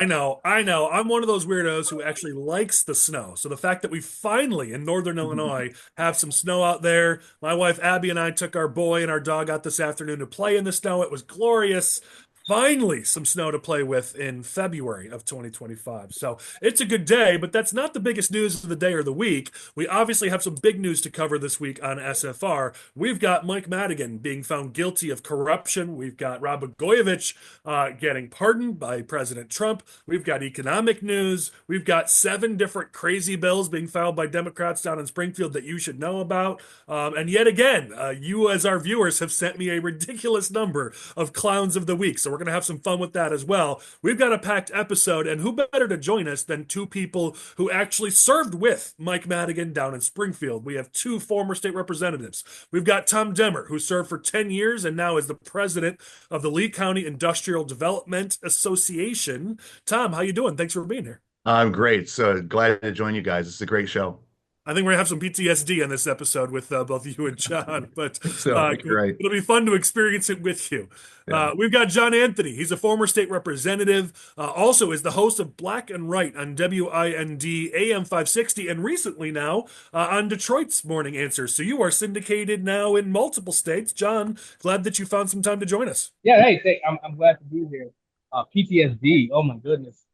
I know, I know. I'm one of those weirdos who actually likes the snow. So the fact that we finally in northern Illinois have some snow out there. My wife Abby and I took our boy and our dog out this afternoon to play in the snow. It was glorious. Finally, some snow to play with in February of 2025. So it's a good day, but that's not the biggest news of the day or the week. We obviously have some big news to cover this week on SFR. We've got Mike Madigan being found guilty of corruption. We've got Rod Blagojevich getting pardoned by President Trump. We've got economic news. We've got 7 different crazy bills being filed by Democrats down in Springfield that you should know about. And yet again, you as our viewers have sent me a ridiculous number of clowns of the week. So we're going to have some fun with that as well. We've got a packed episode, and who better to join us than 2 people who actually served with Mike Madigan down in Springfield? We have 2 former state representatives. We've got Tom Demmer, who served for 10 years and now is the president of the Lee County Industrial Development Association. Tom, how you doing? Thanks for being here. I'm great. So glad to join you guys. It's a great show. I think we're gonna have some PTSD on this episode with both you and John, but So you're right. it'll be fun to experience it with you. Yeah. We've got John Anthony. He's a former state representative, also is the host of Black and Right on WIND AM 560, and recently now on Detroit's Morning Answer. So you are syndicated now in multiple states. John, glad that you found some time to join us. Yeah, hey, I'm glad to be here. PTSD. Oh my goodness.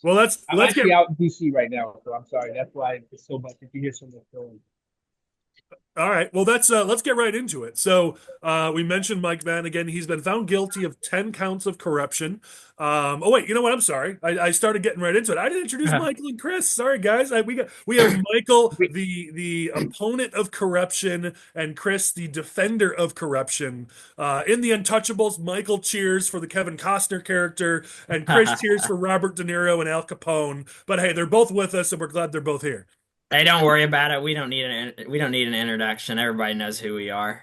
Well, I'm let's get actually out in DC right now, so I'm sorry. That's why it's so much. If you hear so much going. All right. Well, let's get right into it. So, we mentioned Mike Madigan. He's been found guilty of 10 counts of corruption. Oh wait, you know what? I'm sorry. I started getting right into it. I didn't introduce Michael and Chris. Sorry, guys. We have Michael, the opponent of corruption, and Chris, the defender of corruption. In the Untouchables, Michael cheers for the Kevin Costner character, and Chris cheers for Robert De Niro and Al Capone. But hey, they're both with us, and we're glad they're both here. Hey, don't worry about it. We don't need an introduction. Everybody knows who we are.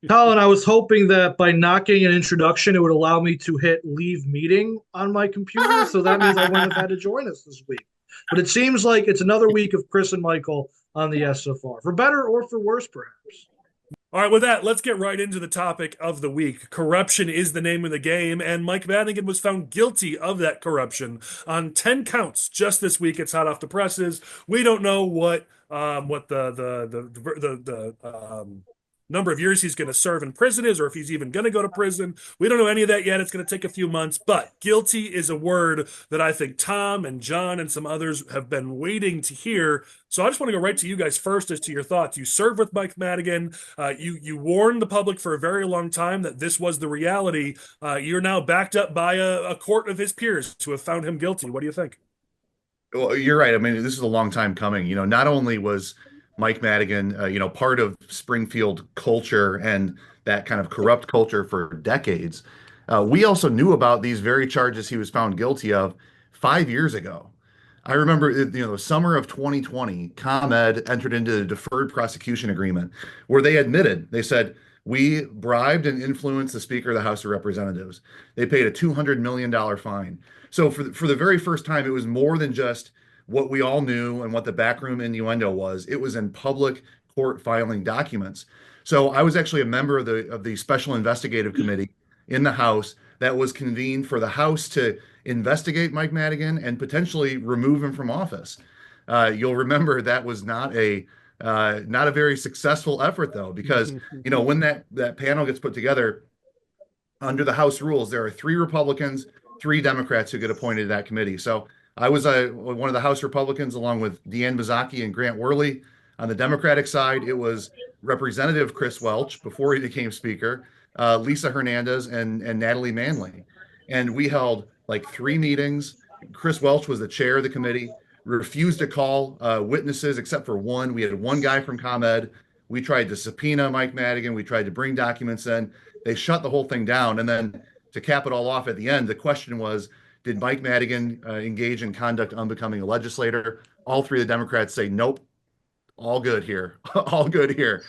Colin, I was hoping that by not getting an introduction, it would allow me to hit leave meeting on my computer. So that means I wouldn't have had to join us this week. But it seems like it's another week of Chris and Michael on the SFR, for better or for worse, perhaps. All right, with that, let's get right into the topic of the week. Corruption is the name of the game, and Mike Madigan was found guilty of that corruption on 10 counts just this week. It's hot off the presses. We don't know what the number of years he's going to serve in prison is, or if he's even going to go to prison. We don't know any of that yet. It's going to take a few months, but guilty is a word that I think Tom and John and some others have been waiting to hear. So I just want to go right to you guys first as to your thoughts. You served with Mike Madigan. You warned the public for a very long time that this was the reality. You're now backed up by a court of his peers to have found him guilty. What do you think? Well, you're right. I mean, this is a long time coming. Not only was Mike Madigan, part of Springfield culture and that kind of corrupt culture for decades, we also knew about these very charges he was found guilty of 5 years ago. I remember, the summer of 2020, ComEd entered into a deferred prosecution agreement where they said, we bribed and influenced the Speaker of the House of Representatives. They paid a $200 million fine. So for the very first time, it was more than just what we all knew and what the backroom innuendo was. It was in public court filing documents. So I was actually a member of the Special Investigative Committee in the House that was convened for the House to investigate Mike Madigan and potentially remove him from office. You'll remember that was not a very successful effort, though, because when that panel gets put together under the House rules, there are 3 Republicans, 3 Democrats who get appointed to that committee. So I was one of the House Republicans, along with Deanne Bazaki and Grant Worley. On the Democratic side, it was Representative Chris Welch before he became Speaker, Lisa Hernandez, and Natalie Manley. And we held like 3 meetings. Chris Welch was the chair of the committee, refused to call witnesses except for one. We had one guy from ComEd. We tried to subpoena Mike Madigan. We tried to bring documents in. They shut the whole thing down. And then to cap it all off at the end, the question was, did Mike Madigan engage in conduct unbecoming a legislator? All 3 of the Democrats say, nope, all good here. All good here.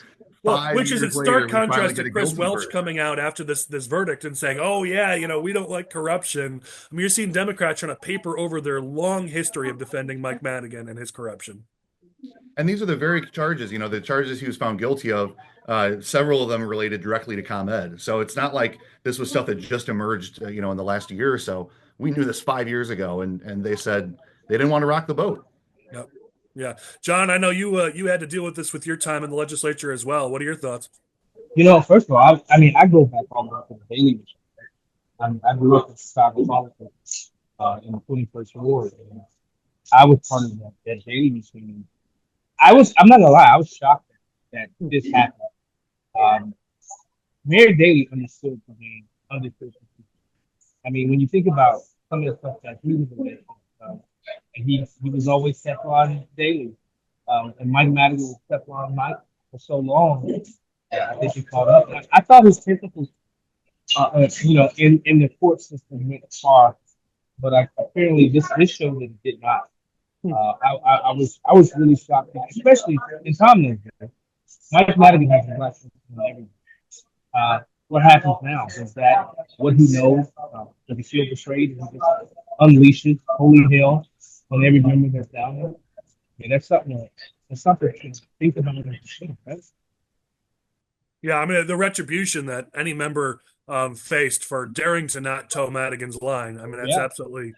Well, which is in 5 years later, stark we finally contrast get to a Chris guilty Welch verdict. coming out after this verdict and saying, "Oh yeah, we don't like corruption." I mean, you're seeing Democrats trying to paper over their long history of defending Mike Madigan and his corruption. And these are the very charges, the charges he was found guilty of. Several of them related directly to ComEd. So it's not like this was stuff that just emerged, in the last year or so. We knew this 5 years ago, and they said they didn't want to rock the boat. Yep. Yeah. John, I know you had to deal with this with your time in the legislature as well. What are your thoughts? First of all, I go back all the way to the Daily Machine. I grew up in Chicago politics in the 21st Ward. And I was part of that Daily Machine. I'm not gonna lie, I was shocked that this happened. Mayor Daley understood the game, understood. I mean, when you think about some of the stuff that he was doing, and he was always Teflon Daley, and Mike Madigan was Teflon Mike for so long. I think he caught up. I thought his tentacles, in the court system went far, but apparently this showed that it did not. I was really shocked, especially in Tom knows that Mike Madigan has a black in everything. What happens now is that what he knows, does he feel betrayed and he just unleashes holy hell on every member that's down there? Yeah, that's something to think about. Right? Yeah, I mean the retribution that any member faced for daring to not toe Madigan's line. I mean that's absolutely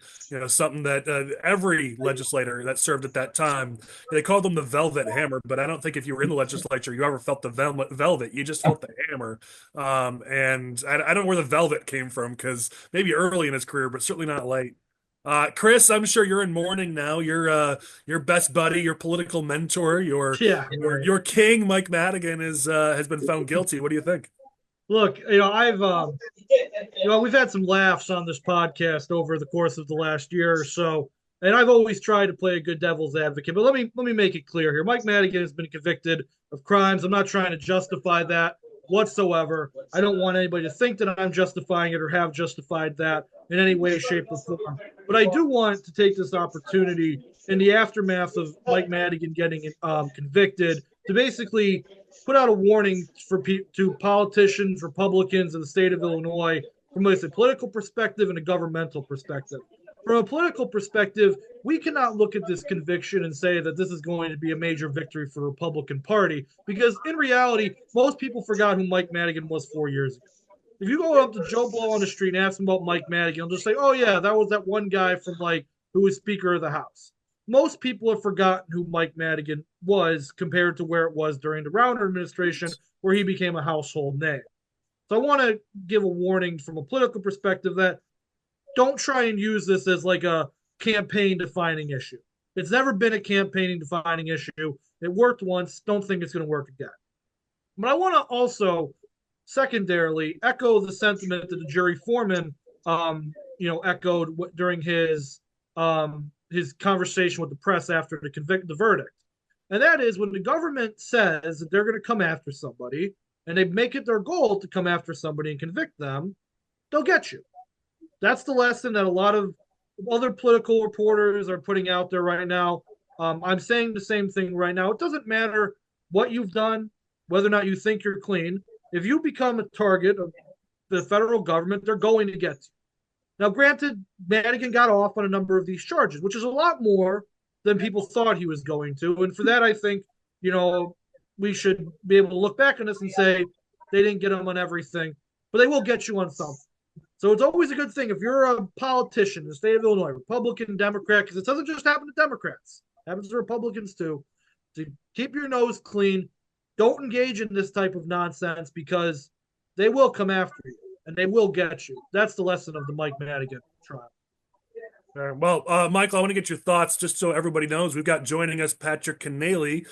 something that every legislator that served at that time, they called them the Velvet Hammer, but I don't think if you were in the legislature you ever felt the velvet. You just felt the hammer, and I don't know where the velvet came from because maybe early in his career, but certainly not late. Chris, I'm sure you're in mourning now. Your best buddy, your political mentor, your king, Mike Madigan, has been found guilty. What do you think? Look, we've had some laughs on this podcast over the course of the last year or so, and I've always tried to play a good devil's advocate. But let me make it clear here: Mike Madigan has been convicted of crimes. I'm not trying to justify that whatsoever. I don't want anybody to think that I'm justifying it or have justified that in any way, shape, or form. But I do want to take this opportunity in the aftermath of Mike Madigan getting convicted to basically put out a warning to politicians, Republicans in the state of Illinois from both a political perspective and a governmental perspective. From a political perspective, we cannot look at this conviction and say that this is going to be a major victory for the Republican Party, because in reality, most people forgot who Mike Madigan was 4 years ago. If you go up to Joe Blow on the street and ask him about Mike Madigan, he'll just say, oh, yeah, that was that one guy from who was Speaker of the House. Most people have forgotten who Mike Madigan was compared to where it was during the Rauner administration, where he became a household name. So I want to give a warning from a political perspective that don't try and use this as like a campaign-defining issue. It's never been a campaign-defining issue. It worked once. Don't think it's going to work again. But I want to also secondarily echo the sentiment that the jury foreman, echoed during his conversation with the press after the verdict. And that is, when the government says that they're going to come after somebody and they make it their goal to come after somebody and convict them, they'll get you. That's the lesson that a lot of other political reporters are putting out there right now. I'm saying the same thing right now. It doesn't matter what you've done, whether or not you think you're clean. If you become a target of the federal government, they're going to get you. Now, granted, Madigan got off on a number of these charges, which is a lot more than people thought he was going to. And for that, I think, we should be able to look back on this and say they didn't get him on everything, but they will get you on something. So it's always a good thing if you're a politician in the state of Illinois, Republican, Democrat, because it doesn't just happen to Democrats. It happens to Republicans too. To keep your nose clean. Don't engage in this type of nonsense, because they will come after you and they will get you. That's the lesson of the Mike Madigan trial. Well, Michael, I want to get your thoughts just so everybody knows. We've got joining us Patrick Kenneally,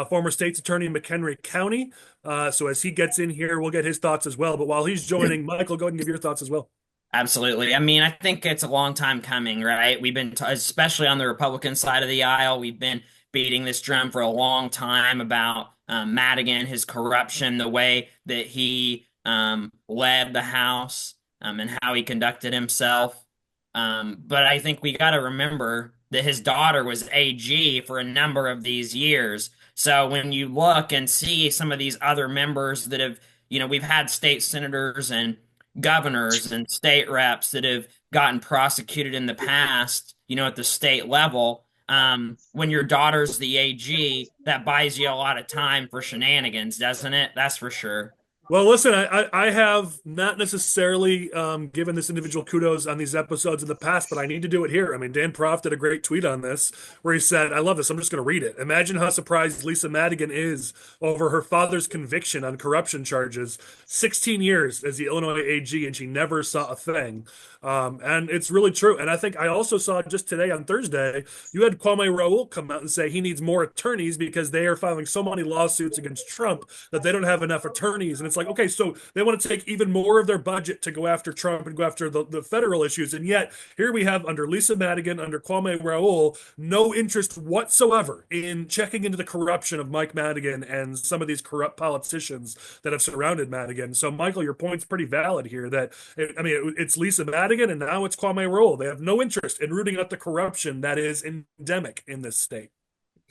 former state's attorney in McHenry County. So as he gets in here, we'll get his thoughts as well. But while he's joining, Michael, go ahead and give your thoughts as well. Absolutely. I mean, I think it's a long time coming, right? We've been, especially on the Republican side of the aisle, we've been beating this drum for a long time about Madigan, his corruption, the way that he led the House, and how he conducted himself. But I think we got to remember that his daughter was AG for a number of these years. So when you look and see some of these other members that have, we've had state senators and governors and state reps that have gotten prosecuted in the past, at the state level. when your daughter's the AG, that buys you a lot of time for shenanigans, doesn't it? That's for sure. Well, listen, I have not necessarily given this individual kudos on these episodes in the past, but I need to do it here. I mean, Dan Proft did a great tweet on this where he said, I love this. I'm just going to read it. Imagine how surprised Lisa Madigan is over her father's conviction on corruption charges. 16 years as the Illinois AG, and she never saw a thing. And it's really true. And I think I also saw just today on Thursday, you had Kwame Raoul come out and say he needs more attorneys because they are filing so many lawsuits against Trump that they don't have enough attorneys. And it's like, okay, so they want to take even more of their budget to go after Trump and go after the federal issues. And yet here we have under Lisa Madigan, under Kwame Raoul, no interest whatsoever in checking into the corruption of Mike Madigan and some of these corrupt politicians that have surrounded Madigan. So, Michael, your point's pretty valid here that, it's Lisa Madigan and now it's Kwame Raoul. They have no interest in rooting out the corruption that is endemic in this state.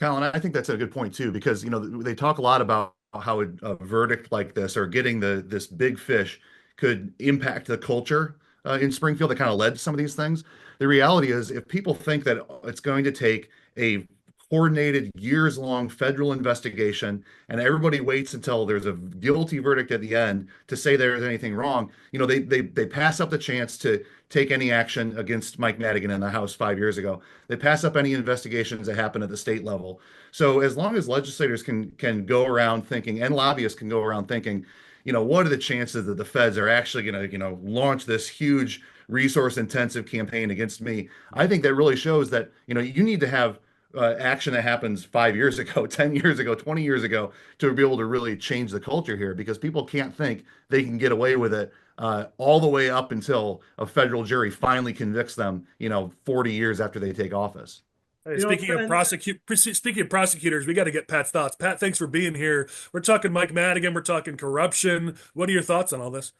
Colin, I think that's a good point too, because they talk a lot about how a verdict like this or getting this big fish could impact the culture in Springfield that kind of led to some of these things. The reality is, if people think that it's going to take a coordinated years-long federal investigation and everybody waits until there's a guilty verdict at the end to say there's anything wrong, they pass up the chance to take any action against Mike Madigan in the House 5 years ago. They pass up any investigations that happen at the state level. So as long as legislators can go around thinking, and lobbyists can go around thinking, what are the chances that the feds are actually going to, launch this huge resource intensive campaign against me? I think that really shows that, you need to have action that happens 5 years ago, 10 years ago, 20 years ago to be able to really change the culture here, because people can't think they can get away with it all the way up until a federal jury finally convicts them, 40 years after they take office. Hey, speaking of prosecutors, we got to get Pat's thoughts. Pat, thanks for being here. We're talking Mike Madigan. We're talking corruption. What are your thoughts on all this?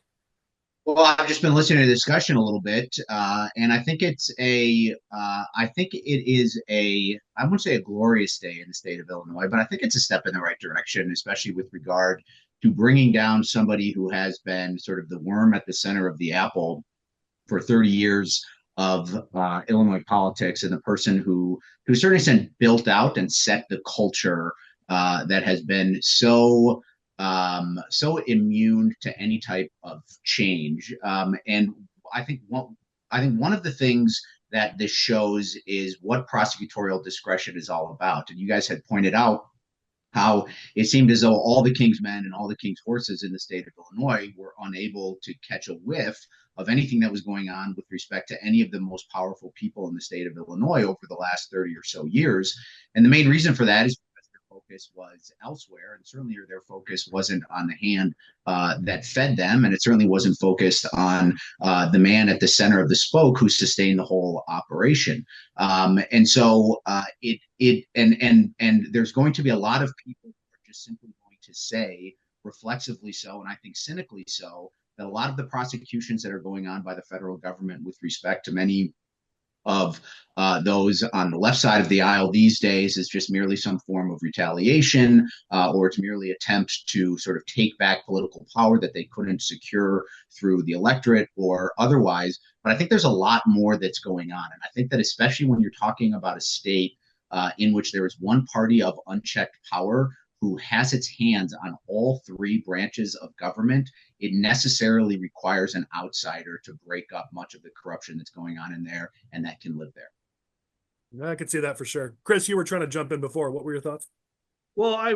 Well, I've just been listening to the discussion a little bit, and I think I think it is I wouldn't say a glorious day in the state of Illinois, but I think it's a step in the right direction, especially with regard to bringing down somebody who has been sort of the worm at the center of the apple for 30 years of Illinois politics, and the person who, to a certain extent, built out and set the culture that has been so immune to any type of change. And I think one of the things that this shows is what prosecutorial discretion is all about. And you guys had pointed out how it seemed as though all the king's men and all the king's horses in the state of Illinois were unable to catch a whiff of anything that was going on with respect to any of the most powerful people in the state of Illinois over the last 30 or so years. And the main reason for that is focus was elsewhere, and certainly their focus wasn't on the hand that fed them, and it certainly wasn't focused on the man at the center of the spoke who sustained the whole operation. And so there's going to be a lot of people who are just simply going to say, reflexively so, and I think cynically so, that a lot of the prosecutions that are going on by the federal government with respect to many of those on the left side of the aisle these days is just merely some form of retaliation, or it's merely attempt to sort of take back political power that they couldn't secure through the electorate or otherwise. But I think there's a lot more that's going on. And I think that especially when you're talking about a state in which there is one party of unchecked power who has its hands on all three branches of government, it necessarily requires an outsider to break up much of the corruption that's going on in there, and that can live there. I could see that for sure. Chris, you were trying to jump in before. What were your thoughts? Well, I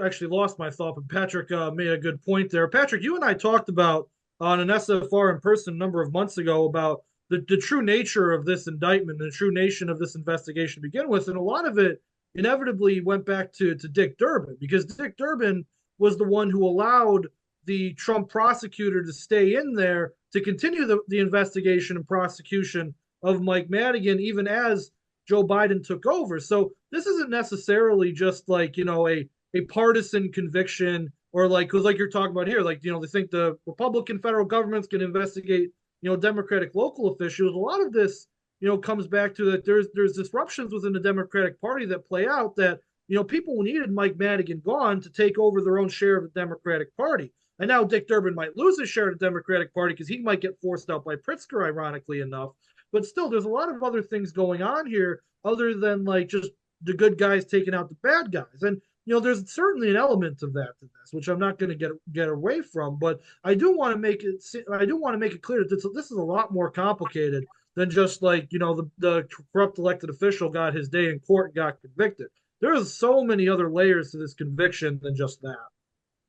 actually lost my thought, but Patrick made a good point there. Patrick, you and I talked about on an SFR in person a number of months ago about the true nature of this indictment, the true nature of this investigation to begin with, and a lot of it inevitably went back to Dick Durbin, because Dick Durbin was the one who allowed the Trump prosecutor to stay in there to continue the investigation and prosecution of Mike Madigan, even as Joe Biden took over. So this isn't necessarily just like, a partisan conviction, or because like you're talking about here, they think the Republican federal governments can investigate, Democratic local officials. A lot of this comes back to that there's disruptions within the Democratic Party that play out that, people needed Mike Madigan gone to take over their own share of the Democratic Party. And now Dick Durbin might lose his share of the Democratic Party because he might get forced out by Pritzker, ironically enough. but still, there's a lot of other things going on here other than like just the good guys taking out the bad guys. And there's certainly an element of that to this, which I'm not going to get away from. But I do want to make it clear that this is a lot more complicated than just like the corrupt elected official got his day in court and got convicted. There's so many other layers to this conviction than just that.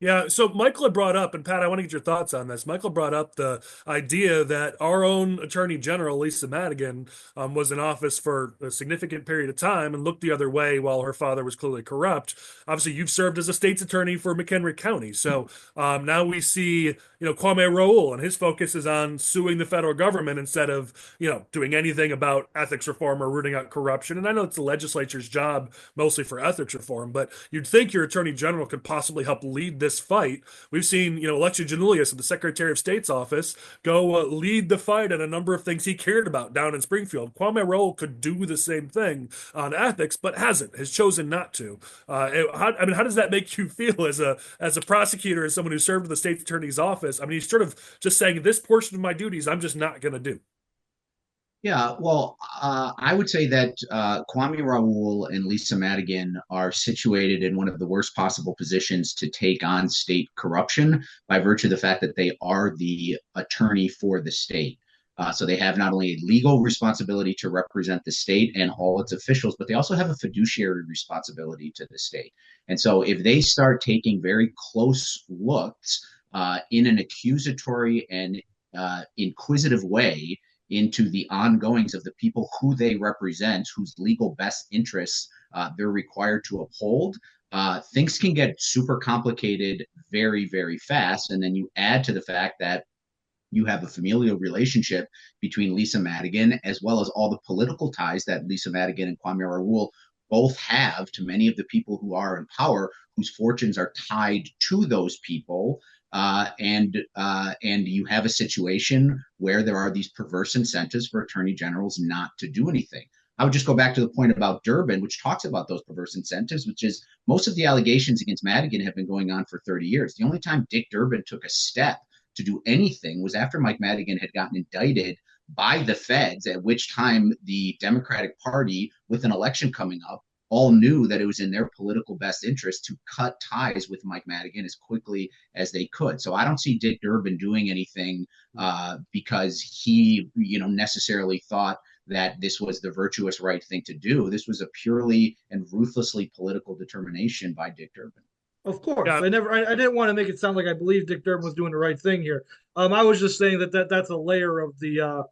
Yeah, so Michael had brought up, and Pat, I want to get your thoughts on this. Michael brought up the idea that our own Attorney General, Lisa Madigan, was in office for a significant period of time and looked the other way while her father was clearly corrupt. Obviously, you've served as a state's attorney for McHenry County. So now we see, Kwame Raoul, and his focus is on suing the federal government instead of, doing anything about ethics reform or rooting out corruption. And I know it's the legislature's job mostly for ethics reform, but you'd think your Attorney General could possibly help lead this fight. We've seen, Alexi Janulius at the Secretary of State's office go lead the fight on a number of things he cared about down in Springfield. Kwame Raoul could do the same thing on ethics, but has chosen not to. How does that make you feel as a prosecutor, as someone who served in the state's attorney's office? I mean, he's sort of just saying this portion of my duties I'm just not going to do. Yeah, well, I would say that Kwame Raoul and Lisa Madigan are situated in one of the worst possible positions to take on state corruption by virtue of the fact that they are the attorney for the state. So they have not only a legal responsibility to represent the state and all its officials, but they also have a fiduciary responsibility to the state. And so if they start taking very close looks in an accusatory and inquisitive way into the ongoings of the people who they represent, whose legal best interests they're required to uphold, things can get super complicated very, very fast. And then you add to the fact that you have a familial relationship between Lisa Madigan, as well as all the political ties that Lisa Madigan and Kwame Raoul both have to many of the people who are in power, whose fortunes are tied to those people. And you have a situation where there are these perverse incentives for attorney generals not to do anything. I would just go back to the point about Durbin, which talks about those perverse incentives, which is most of the allegations against Madigan have been going on for 30 years. The only time Dick Durbin took a step to do anything was after Mike Madigan had gotten indicted by the feds, at which time the Democratic Party, with an election coming up, all knew that it was in their political best interest to cut ties with Mike Madigan as quickly as they could. So I don't see Dick Durbin doing anything because he, necessarily thought that this was the virtuous right thing to do. This was a purely and ruthlessly political determination by Dick Durbin. Of course, Yeah. I didn't want to make it sound like I believe Dick Durbin was doing the right thing here. I was just saying that's a layer of the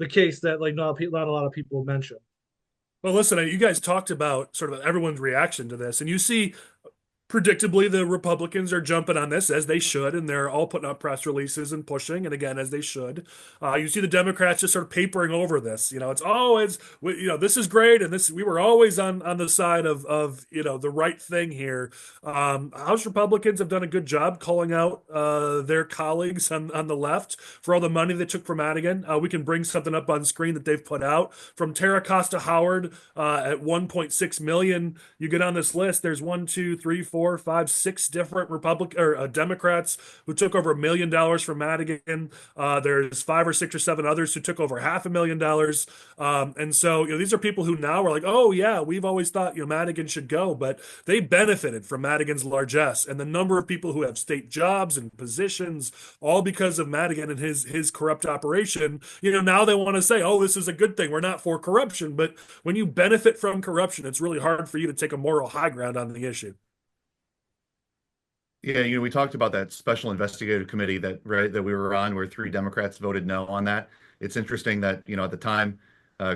case that like not a lot of people mention. Well, listen, you guys talked about sort of everyone's reaction to this, and you see predictably, the Republicans are jumping on this as they should, and they're all putting out press releases and pushing, and again, as they should. You see the Democrats just sort of papering over this. This is great, and we were always on the side of the right thing here. House Republicans have done a good job calling out their colleagues on the left for all the money they took from Madigan. We can bring something up on screen that they've put out from Tara Costa Howard at 1.6 million. You get on this list. There's 1, 2, 3, 4, 5, 6 different Democrats who took over $1 million from Madigan. There's 5 or 6 or 7 others who took over $500,000. And so, these are people who now are like, oh yeah, we've always thought, Madigan should go, but they benefited from Madigan's largesse and the number of people who have state jobs and positions, all because of Madigan and his corrupt operation. Now they want to say, oh, this is a good thing. We're not for corruption. But when you benefit from corruption, it's really hard for you to take a moral high ground on the issue. Yeah, we talked about that special investigative committee that we were on, where 3 Democrats voted no on that. It's interesting that at the time,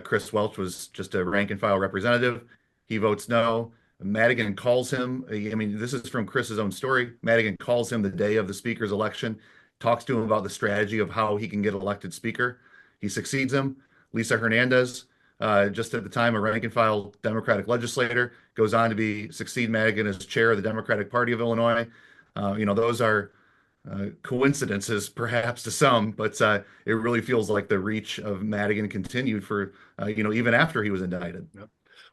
Chris Welch was just a rank and file representative. He votes no. Madigan calls him. This is from Chris's own story. Madigan calls him the day of the speaker's election, talks to him about the strategy of how he can get elected speaker. He succeeds him. Lisa Hernandez, just at the time a rank and file Democratic legislator, goes on to succeed Madigan as chair of the Democratic Party of Illinois. Those are coincidences, perhaps to some, but it really feels like the reach of Madigan continued for, even after he was indicted. Yep.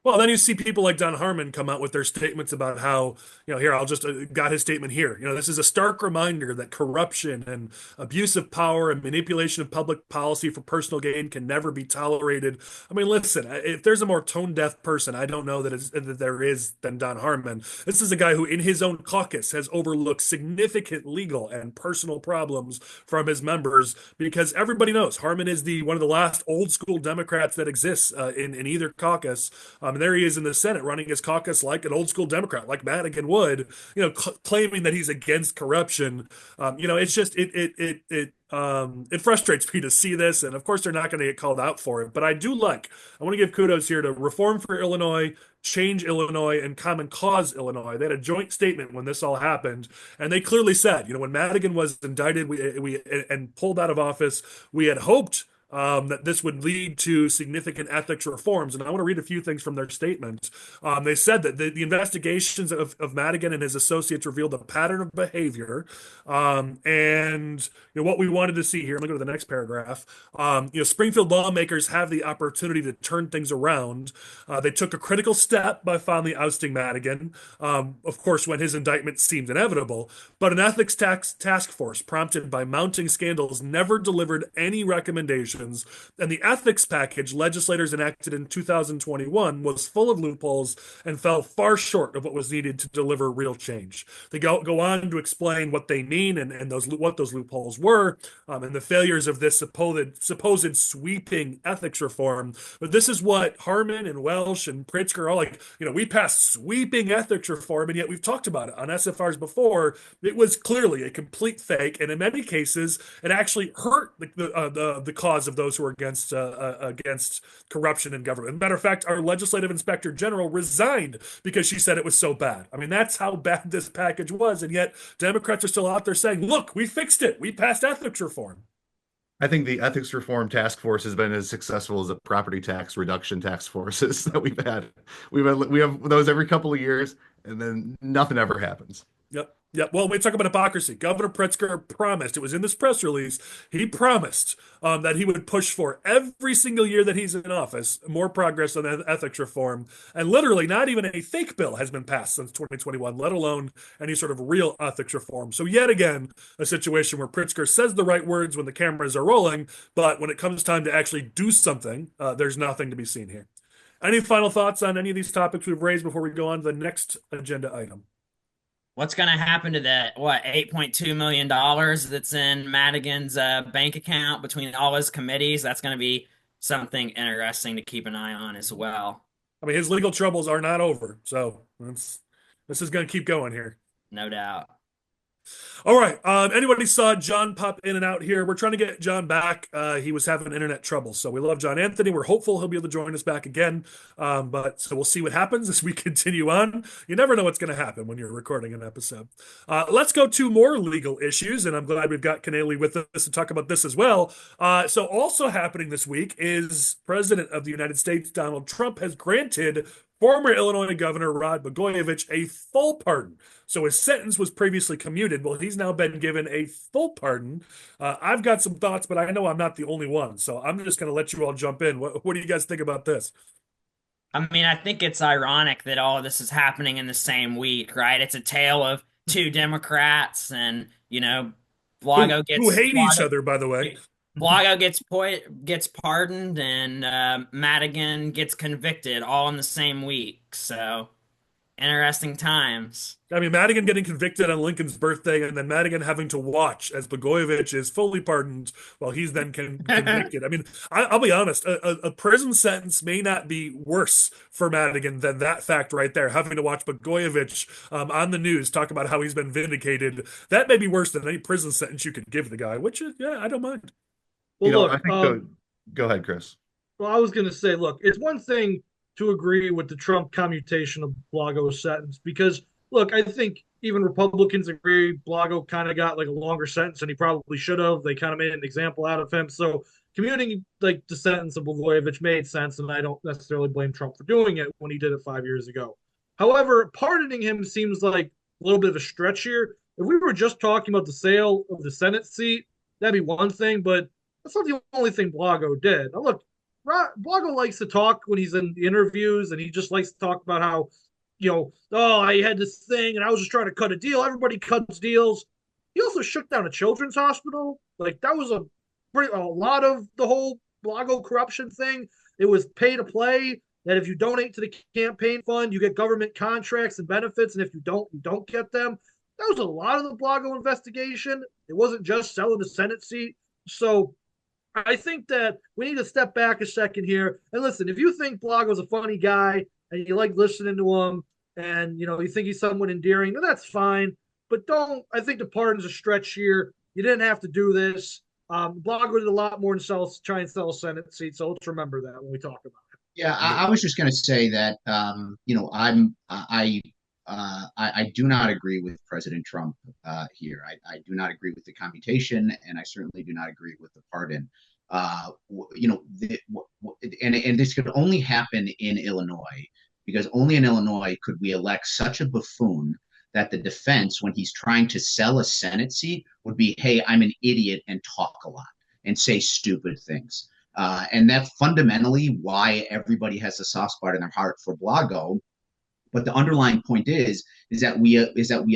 Well, then you see people like Don Harmon come out with their statements about how, here, I'll just got his statement here. This is a stark reminder that corruption and abuse of power and manipulation of public policy for personal gain can never be tolerated. I mean, listen, if there's a more tone deaf person, I don't know that there is than Don Harmon. This is a guy who, in his own caucus, has overlooked significant legal and personal problems from his members because everybody knows Harmon is one of the last old school Democrats that exists in either caucus. And there he is in the Senate running his caucus like an old school Democrat, like Madigan would, claiming that he's against corruption. It's just it frustrates me to see this, and of course they're not going to get called out for it. But I want to give kudos here to Reform for Illinois, Change Illinois, and Common Cause Illinois. They had a joint statement when this all happened, and they clearly said, when Madigan was indicted, we and pulled out of office, we had hoped that this would lead to significant ethics reforms. And I want to read a few things from their statement. They said that the investigations of Madigan and his associates revealed a pattern of behavior. And what we wanted to see here, let me go to the next paragraph. Springfield lawmakers have the opportunity to turn things around. They took a critical step by finally ousting Madigan, of course, when his indictment seemed inevitable. But an ethics task force prompted by mounting scandals never delivered any recommendations. And the ethics package legislators enacted in 2021 was full of loopholes and fell far short of what was needed to deliver real change. They go on to explain what they mean and what those loopholes were, and the failures of this supposed sweeping ethics reform. But this is what Harmon and Welsh and Pritzker are all like, we passed sweeping ethics reform, and yet we've talked about it on SFRs before. It was clearly a complete fake, and in many cases, it actually hurt the cause of those who are against corruption in government. Matter of fact, our legislative inspector general resigned because she said it was so bad. I mean, that's how bad this package was, and yet Democrats are still out there saying, "Look, we fixed it. We passed ethics reform." I think the ethics reform task force has been as successful as the property tax reduction task forces that we've had. We have those every couple of years, and then nothing ever happens. Yep. Yep. Well, we talk about hypocrisy. Governor Pritzker promised, it was in this press release, he promised that he would push for every single year that he's in office more progress on ethics reform. And literally, not even a fake bill has been passed since 2021, let alone any sort of real ethics reform. So, yet again, a situation where Pritzker says the right words when the cameras are rolling, but when it comes time to actually do something, there's nothing to be seen here. Any final thoughts on any of these topics we've raised before we go on to the next agenda item? What's going to happen to that, $8.2 million that's in Madigan's bank account between all his committees? That's going to be something interesting to keep an eye on as well. I mean, his legal troubles are not over, so this is going to keep going here. No doubt. All right. Anybody saw John pop in and out here? We're trying to get John back. He was having internet trouble. So we love John Anthony. We're hopeful he'll be able to join us back again. But so we'll see what happens as we continue on. You never know what's going to happen when you're recording an episode. Let's go to more legal issues. And I'm glad we've got Kenneally with us to talk about this as well. So also happening this week is President of the United States, Donald Trump, has granted former Illinois Governor Rod Blagojevich a full pardon. So his sentence was previously commuted. Well, he's now been given a full pardon. I've got some thoughts, but I know I'm not the only one. So I'm just going to let you all jump in. What do you guys think about this? I mean, I think it's ironic that all of this is happening in the same week, right? It's a tale of two Democrats and, Blago who hate each other, by the way. Blago gets pardoned and Madigan gets convicted all in the same week. So interesting times. I mean, Madigan getting convicted on Lincoln's birthday, and then Madigan having to watch as Blagojevich is fully pardoned while he's then convicted. I mean, I'll be honest, a prison sentence may not be worse for Madigan than that fact right there. Having to watch Blagojevich on the news talk about how he's been vindicated, that may be worse than any prison sentence you could give the guy, which, yeah, I don't mind. Well, look, I think go ahead, Chris. Well, I was going to say, look, it's one thing to agree with the Trump commutation of Blago's sentence because, look, I think even Republicans agree Blago kind of got like a longer sentence and he probably should have. They kind of made an example out of him. So commuting like the sentence of Blagojevich made sense, and I don't necessarily blame Trump for doing it when he did it 5 years ago. However, pardoning him seems like a little bit of a stretch here. If we were just talking about the sale of the Senate seat, that'd be one thing, but that's not the only thing Blago did. Now, look, Blago likes to talk when he's in the interviews, and he just likes to talk about how, oh, I had this thing and I was just trying to cut a deal. Everybody cuts deals. He also shook down a children's hospital. Like that was a lot of the whole Blago corruption thing. It was pay to play. That if you donate to the campaign fund, you get government contracts and benefits, and if you don't get them. That was a lot of the Blago investigation. It wasn't just selling the Senate seat. So I think that we need to step back a second here and listen. If you think Blago's a funny guy and you like listening to him, and you think he's somewhat endearing, then that's fine. But don't. I think the pardon's a stretch here. You didn't have to do this. Blago did a lot more than try and sell a Senate seat. So let's remember that when we talk about it. Yeah, I was just going to say that I do not agree with President Trump here. I do not agree with the commutation, and I certainly do not agree with the pardon. And this could only happen in Illinois, because only in Illinois could we elect such a buffoon that the defense, when he's trying to sell a Senate seat, would be, "Hey, I'm an idiot and talk a lot and say stupid things." And that's fundamentally why everybody has a soft spot in their heart for Blago. But the underlying point is that we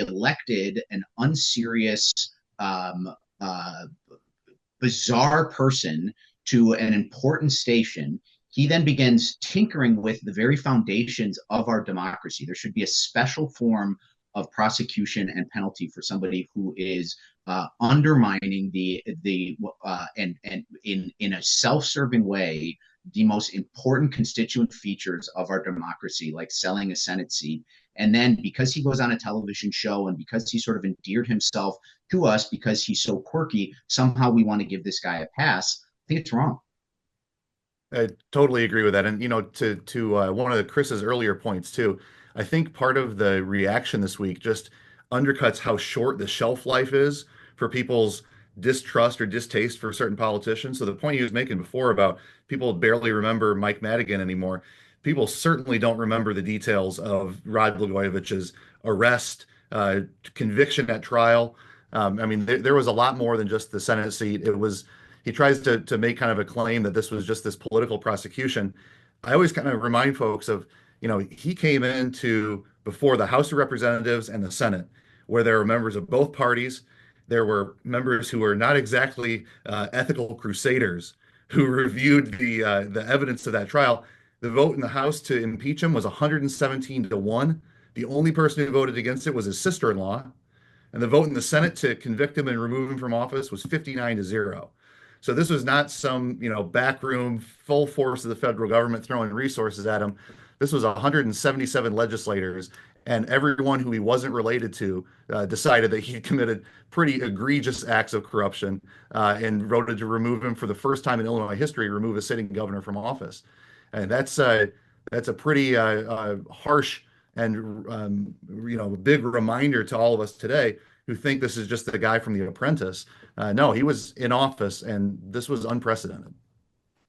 elected an unserious, bizarre person to an important station. He then begins tinkering with the very foundations of our democracy. There should be a special form of prosecution and penalty for somebody who is undermining and in a self-serving way the most important constituent features of our democracy, like selling a Senate seat. And then because he goes on a television show and because he sort of endeared himself to us because he's so quirky, somehow we want to give this guy a pass. I think it's wrong. I totally agree with that. And to one of Chris's earlier points too, I think part of the reaction this week just undercuts how short the shelf life is for people's distrust or distaste for certain politicians. So the point he was making before about people barely remember Mike Madigan anymore, people certainly don't remember the details of Rod Blagojevich's arrest, conviction at trial. There was a lot more than just the Senate seat. He tries to make kind of a claim that this was just this political prosecution. I always kind of remind folks of, he came into before the House of Representatives and the Senate, where there were members of both parties. There were members who were not exactly ethical crusaders who reviewed the evidence of that trial. The vote in the House to impeach him was 117-1. The only person who voted against it was his sister-in-law. And the vote in the Senate to convict him and remove him from office was 59-0. So this was not some, backroom, full force of the federal government throwing resources at him. This was 177 legislators, and everyone who he wasn't related to decided that he had committed pretty egregious acts of corruption and voted to remove him for the first time in Illinois history, remove a sitting governor from office. And that's a pretty harsh and big reminder to all of us today who think this is just the guy from The Apprentice. No, he was in office, and this was unprecedented.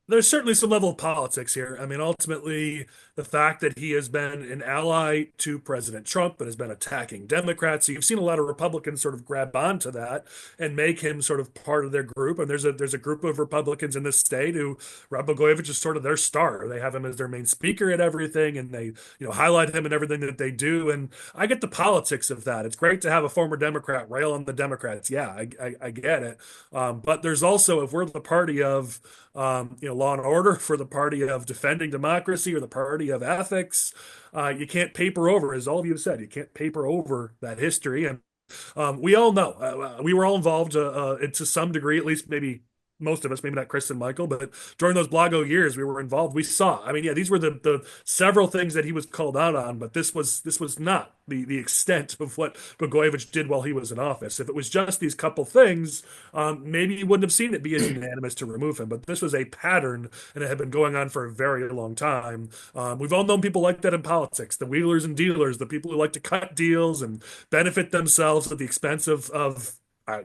There's certainly some level of politics here. I mean, ultimately, the fact that he has been an ally to President Trump and has been attacking Democrats. So you've seen a lot of Republicans sort of grab onto that and make him sort of part of their group. And there's a group of Republicans in this state who Rod Blagojevich is sort of their star. They have him as their main speaker at everything, and they highlight him in everything that they do. And I get the politics of that. It's great to have a former Democrat rail on the Democrats. Yeah, I get it. But there's also, if we're the party of law and order, for the party of defending democracy or the party of ethics, you can't paper over, as all of you have said, you can't paper over that history. And we all know, we were all involved to some degree, at least maybe most of us, maybe not Chris and Michael, but during those Blago years, we were involved. We saw, these were the several things that he was called out on, but this was not the extent of what Blagojevich did while he was in office. If it was just these couple things, maybe you wouldn't have seen it be as unanimous to remove him, but this was a pattern, and it had been going on for a very long time. We've all known people like that in politics, the wheelers and dealers, the people who like to cut deals and benefit themselves at the expense of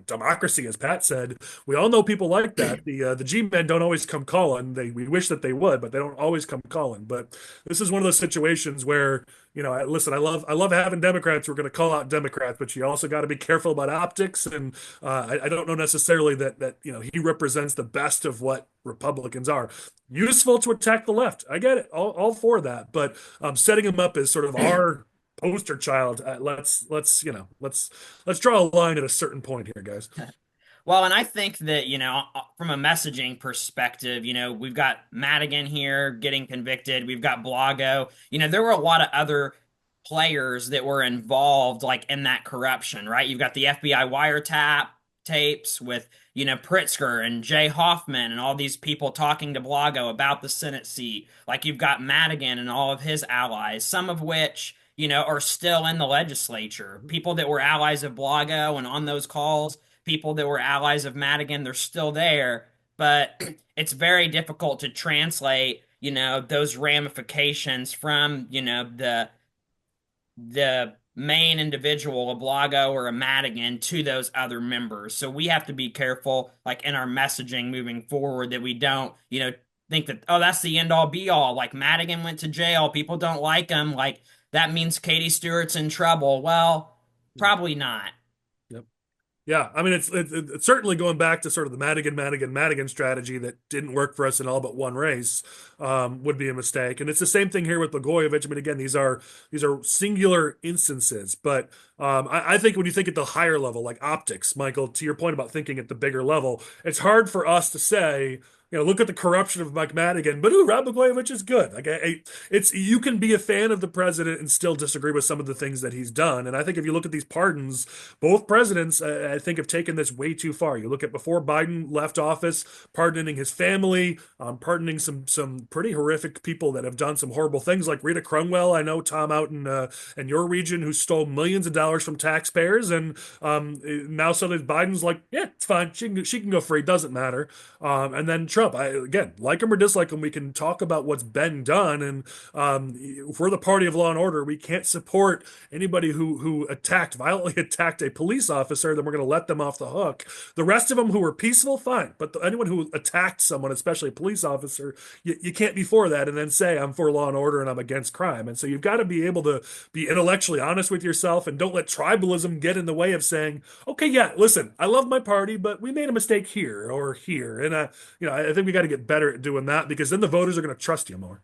democracy, as Pat said. We all know people like that. The G-men don't always come calling. We wish that they would, but they don't always come calling. But this is one of those situations where, listen, I love having Democrats who are going to call out Democrats, but you also got to be careful about optics. And I don't know necessarily that he represents the best of what Republicans are. Useful to attack the left. I get it, all for that. But setting him up as sort of our poster child. Let's draw a line at a certain point here, guys. Well, and I think that, from a messaging perspective, we've got Madigan here getting convicted. We've got Blago. There were a lot of other players that were involved, like in that corruption, right? You've got the FBI wiretap tapes with, Pritzker and Jay Hoffman and all these people talking to Blago about the Senate seat. Like you've got Madigan and all of his allies, some of which, are still in the legislature. People that were allies of Blago and on those calls, people that were allies of Madigan, they're still there. But it's very difficult to translate, those ramifications from, the main individual, a Blago or a Madigan, to those other members. So we have to be careful, like in our messaging moving forward, that we don't, think that, oh, that's the end all be all. Like Madigan went to jail, people don't like him. Like that means Katie Stewart's in trouble. Well, probably not. Yeah, I mean, it's certainly going back to sort of the Madigan strategy that didn't work for us in all but one race, would be a mistake. And it's the same thing here with Blagojevich. I mean, again, these are singular instances, but I think when you think at the higher level, like optics, Michael, to your point about thinking at the bigger level, it's hard for us to say, look at the corruption of Mike Madigan, but Rod Blagojevich is good. Like, it's you can be a fan of the president and still disagree with some of the things that he's done. And I think if you look at these pardons, both presidents, I think, have taken this way too far. You look at before Biden left office, pardoning his family, pardoning some pretty horrific people that have done some horrible things, like Rita Cromwell. I know, Tom, out in your region, who stole millions of dollars from taxpayers, and now suddenly Biden's like, yeah, it's fine, she can go free, doesn't matter. And then Trump, again, like him or dislike him, we can talk about what's been done. And if we're the party of law and order, we can't support anybody who violently attacked a police officer. Then we're going to let them off the hook. The rest of them who were peaceful, fine. But anyone who attacked someone, especially a police officer, you can't be for that and then say, I'm for law and order and I'm against crime. And so you've got to be able to be intellectually honest with yourself, and don't let tribalism get in the way of saying, okay, yeah, listen, I love my party, but we made a mistake here or here. And I think we got to get better at doing that, because then the voters are going to trust you more.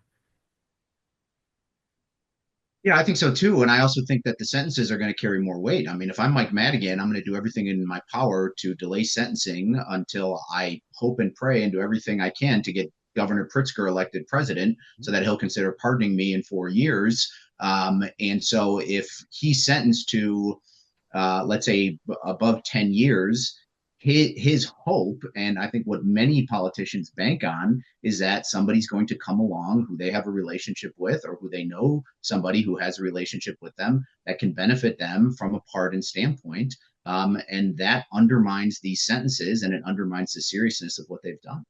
Yeah, I think so too. And I also think that the sentences are going to carry more weight. I mean, if I'm Mike Madigan, I'm going to do everything in my power to delay sentencing until I hope and pray and do everything I can to get Governor Pritzker elected president, so that he'll consider pardoning me in 4 years. And so if he's sentenced to, let's say, above 10 years, his hope, and I think what many politicians bank on, is that somebody's going to come along who they have a relationship with, or who they know somebody who has a relationship with them that can benefit them from a pardon standpoint. And that undermines these sentences, and it undermines the seriousness of what they've done.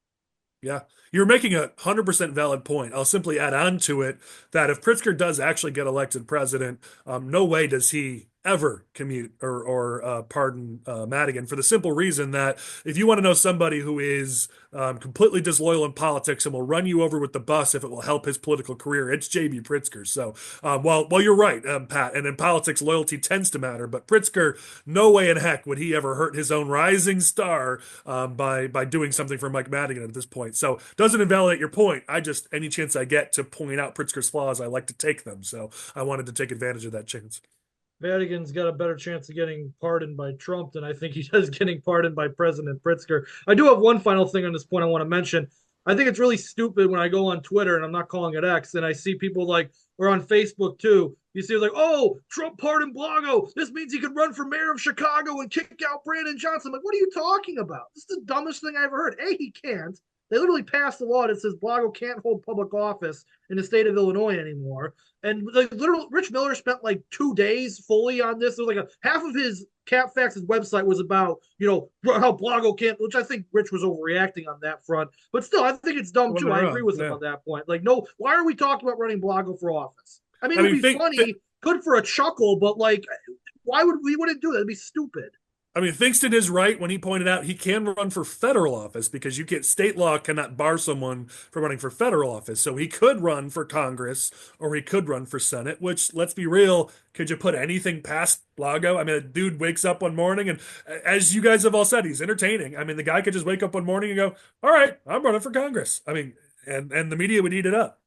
Yeah, you're making 100% valid point. I'll simply add on to it that if Pritzker does actually get elected president, no way does he ever commute or pardon Madigan, for the simple reason that if you want to know somebody who is completely disloyal in politics and will run you over with the bus if it will help his political career, it's J.B. Pritzker. So while you're right, Pat, and in politics, loyalty tends to matter, but Pritzker, no way in heck would he ever hurt his own rising star by doing something for Mike Madigan at this point. So doesn't invalidate your point. Any chance I get to point out Pritzker's flaws, I like to take them. So I wanted to take advantage of that chance. Madigan's got a better chance of getting pardoned by Trump than I think he does getting pardoned by President Pritzker. I do have one final thing on this point I want to mention. I think it's really stupid when I go on Twitter, and I'm not calling it X, and I see people or on Facebook too. You see oh, Trump pardoned Blago. This means he could run for mayor of Chicago and kick out Brandon Johnson. I'm like, what are you talking about? This is the dumbest thing I ever heard. A, he can't. They literally passed a law that says Blago can't hold public office in the state of Illinois anymore. And literally, Rich Miller spent 2 days fully on this. There was half of his CapFax's website was about, how Blago can't, which I think Rich was overreacting on that front. But still, I think it's dumb too. I agree with him on that point. No, why are we talking about running Blago for office? I mean, it'd be funny, good for a chuckle, but why would we wouldn't do that? It'd be stupid. I mean, Fingston is right when he pointed out he can run for federal office because state law cannot bar someone from running for federal office. So he could run for Congress or he could run for Senate, which, let's be real, could you put anything past Blago? I mean, a dude wakes up one morning and, as you guys have all said, he's entertaining. I mean, the guy could just wake up one morning and go, all right, I'm running for Congress. I mean, and the media would eat it up.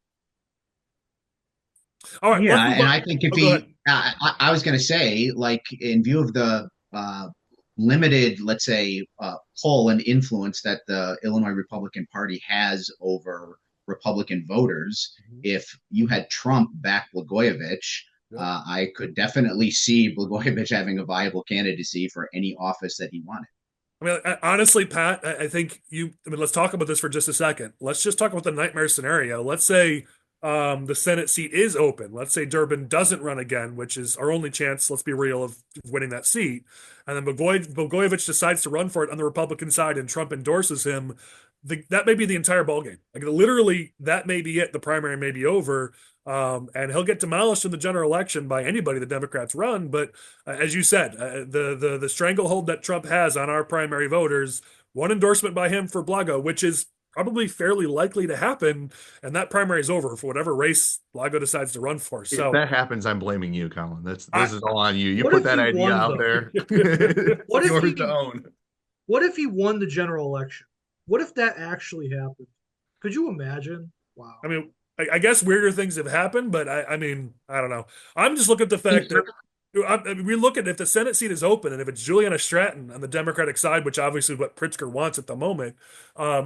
All right, Yeah, let's move and on. I think if Oh, go ahead. I was going to say, like, in view of the limited, let's say, pull and influence that the Illinois Republican Party has over Republican voters, if you had Trump back Blagojevich, Yep. I could definitely see Blagojevich having a viable candidacy for any office that he wanted. I mean, honestly, Pat, I think I mean, let's talk about this for just a second. Let's just talk about the nightmare scenario. Let's say the Senate seat is open. Let's say Durbin doesn't run again, which is our only chance, let's be real, of winning that seat. And then Blagojevich decides to run for it on the Republican side and Trump endorses him. That may be the entire ballgame. Like, literally, that may be it. The primary may be over. And he'll get demolished in the general election by anybody the Democrats run. But as you said, the stranglehold that Trump has on our primary voters, one endorsement by him for Blago, which is probably fairly likely to happen, and that primary is over for whatever race Blago decides to run for. If So that happens, I'm blaming you, Colin. This is all on you. You What put if that he idea won, out though? there. What It's if he yours to own. What if he won the general election? What if that actually happened? Could you imagine? Wow. I mean, I guess weirder things have happened, but I mean, I don't know. I'm just looking at the fact that we look at if the Senate seat is open and if it's Juliana Stratton on the Democratic side, which obviously is what Pritzker wants at the moment,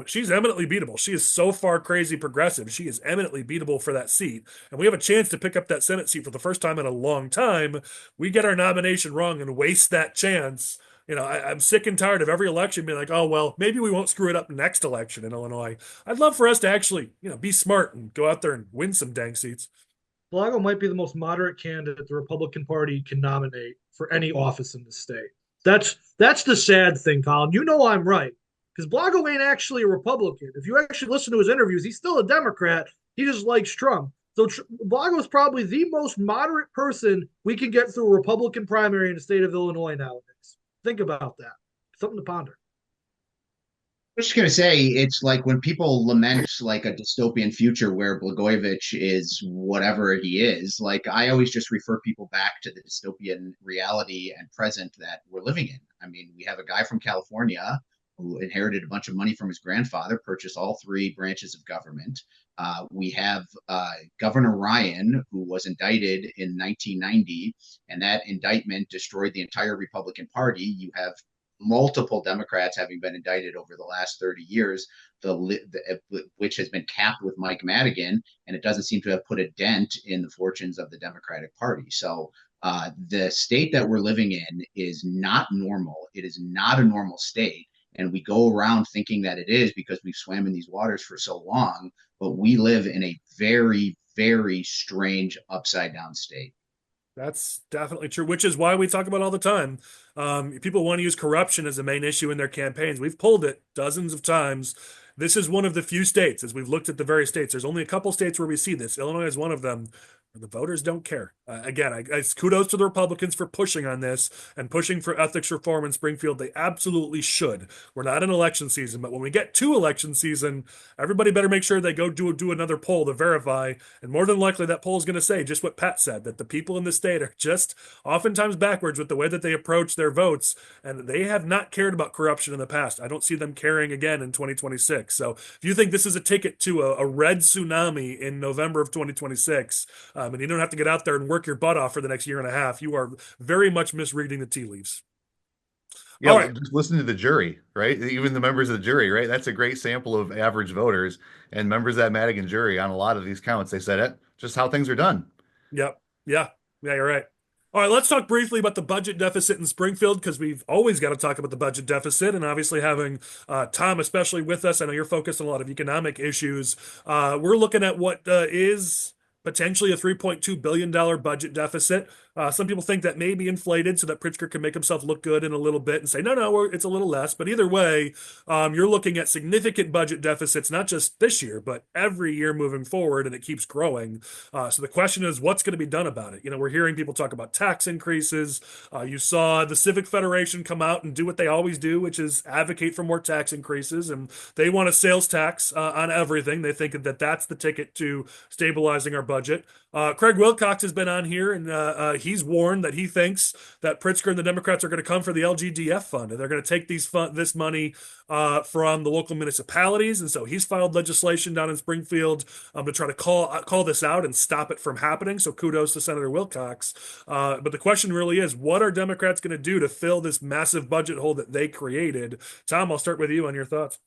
she's eminently beatable. She is so far crazy progressive. She is eminently beatable for that seat. And we have a chance to pick up that Senate seat for the first time in a long time. We get our nomination wrong and waste that chance. I'm sick and tired of every election being like, oh, well, maybe we won't screw it up next election in Illinois. I'd love for us to actually, be smart and go out there and win some dang seats. Blago might be the most moderate candidate the Republican Party can nominate for any office in the state. That's the sad thing, Colin. You know I'm right. Because Blago ain't actually a Republican. If you actually listen to his interviews, he's still a Democrat. He just likes Trump. So Blago is probably the most moderate person we can get through a Republican primary in the state of Illinois nowadays. Think about that. Something to ponder. I'm just gonna say it's like when people lament like a dystopian future where Blagojevich is whatever he is, like I always just refer people back to the dystopian reality and present that we're living in. I mean, we have a guy from California who inherited a bunch of money from his grandfather, purchased all three branches of government. We have Governor Ryan, who was indicted in 1990, and that indictment destroyed the entire Republican Party. You have multiple Democrats having been indicted over the last 30 years, which has been capped with Mike Madigan, and it doesn't seem to have put a dent in the fortunes of the Democratic Party. So the state that we're living in is not normal. It is not a normal state. And we go around thinking that it is because we've swam in these waters for so long, but we live in a very, very strange upside down state. That's definitely true, which is why we talk about all the time. People want to use corruption as a main issue in their campaigns. We've pulled it dozens of times. This is one of the few states, as we've looked at the various states, there's only a couple states where we see this. Illinois is one of them. The voters don't care. Again, kudos to the Republicans for pushing on this and pushing for ethics reform in Springfield. They absolutely should. We're not in election season, but when we get to election season, everybody better make sure they go do another poll to verify. And more than likely, that poll is going to say just what Pat said, that the people in the state are just oftentimes backwards with the way that they approach their votes, and they have not cared about corruption in the past. I don't see them caring again in 2026. So if you think this is a ticket to a red tsunami in November of 2026, and you don't have to get out there and work your butt off for the next year and a half, you are very much misreading the tea leaves. Yeah, All right. just listen to the jury, right? Even the members of the jury, right? That's a great sample of average voters and members of that Madigan jury on a lot of these counts. They said it, just how things are done. Yep. Yeah, you're right. All right, let's talk briefly about the budget deficit in Springfield, because we've always got to talk about the budget deficit, and obviously having Tom especially with us. I know you're focused on a lot of economic issues. We're looking at what is potentially a $3.2 billion budget deficit. Some people think that may be inflated so that Pritzker can make himself look good in a little bit and say, no, it's a little less. But either way, you're looking at significant budget deficits, not just this year, but every year moving forward, and it keeps growing. So the question is, what's going to be done about it? We're hearing people talk about tax increases. You saw the Civic Federation come out and do what they always do, which is advocate for more tax increases. And they want a sales tax on everything. They think that that's the ticket to stabilizing our budget. Craig Wilcox has been on here, and he's warned that he thinks that Pritzker and the Democrats are going to come for the LGDF fund, and they're going to take this money from the local municipalities. And so he's filed legislation down in Springfield to try to call this out and stop it from happening. So kudos to Senator Wilcox. But the question really is, what are Democrats going to do to fill this massive budget hole that they created? Tom, I'll start with you on your thoughts.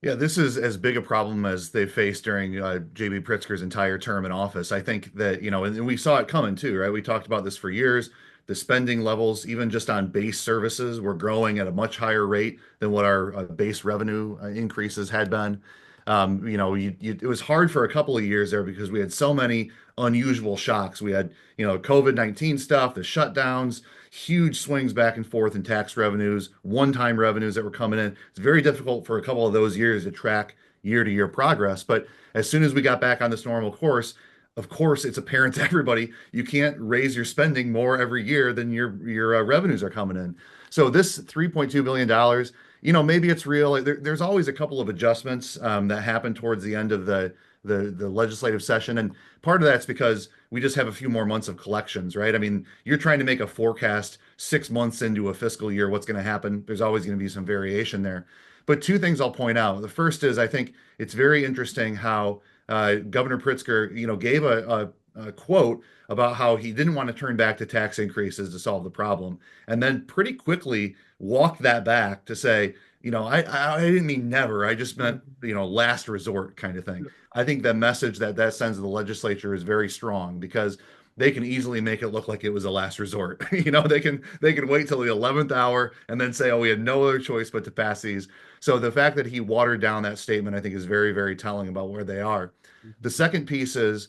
Yeah, this is as big a problem as they faced during J.B. Pritzker's entire term in office. I think that, and we saw it coming too, right? We talked about this for years. The spending levels, even just on base services, were growing at a much higher rate than what our base revenue increases had been. It was hard for a couple of years there because we had so many unusual shocks. We had, COVID-19 stuff, the shutdowns, huge swings back and forth in tax revenues, one-time revenues that were coming in. It's very difficult for a couple of those years to track year-to-year progress. But as soon as we got back on this normal course, of course, it's apparent to everybody you can't raise your spending more every year than your revenues are coming in. So this $3.2 billion, maybe it's real. There's always a couple of adjustments that happen towards the end of the legislative session. And part of that's because we just have a few more months of collections, right? I mean, you're trying to make a forecast 6 months into a fiscal year, what's going to happen. There's always going to be some variation there. But two things I'll point out. The first is I think it's very interesting how Governor Pritzker, gave a quote about how he didn't want to turn back to tax increases to solve the problem, and then pretty quickly walked that back to say, I didn't mean never. I just meant, last resort kind of thing. I think the message that sends to the legislature is very strong because they can easily make it look like it was a last resort. They can wait till the 11th hour and then say, oh, we had no other choice but to pass these. So the fact that he watered down that statement, I think, is very, very telling about where they are. The second piece is,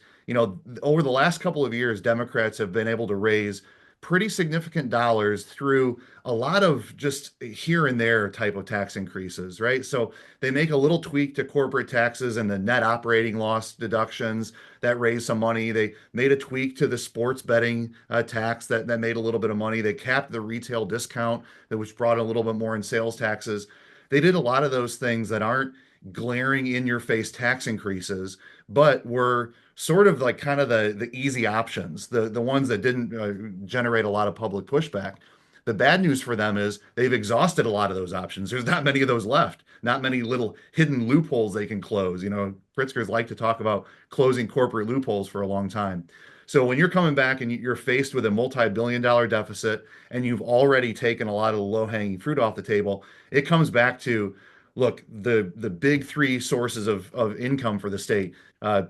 over the last couple of years, Democrats have been able to raise pretty significant dollars through a lot of just here and there type of tax increases, right? So they make a little tweak to corporate taxes and the net operating loss deductions that raise some money. They made a tweak to the sports betting tax that made a little bit of money. They capped the retail discount, which brought a little bit more in sales taxes. They did a lot of those things that aren't glaring in your face tax increases, but were sort of like kind of the easy options, the ones that didn't generate a lot of public pushback. The bad news for them is they've exhausted a lot of those options. There's not many of those left, not many little hidden loopholes they can close. Pritzker's like to talk about closing corporate loopholes for a long time. So when you're coming back and you're faced with a multi-billion-dollar deficit and you've already taken a lot of the low-hanging fruit off the table, it comes back to, look, the big three sources of income for the state,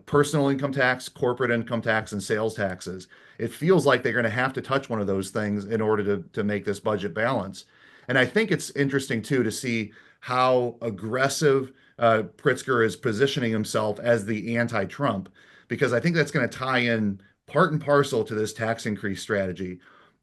personal income tax, corporate income tax, and sales taxes. It feels like they're going to have to touch one of those things in order to make this budget balance. And I think it's interesting, too, to see how aggressive Pritzker is positioning himself as the anti-Trump, because I think that's going to tie in part and parcel to this tax increase strategy.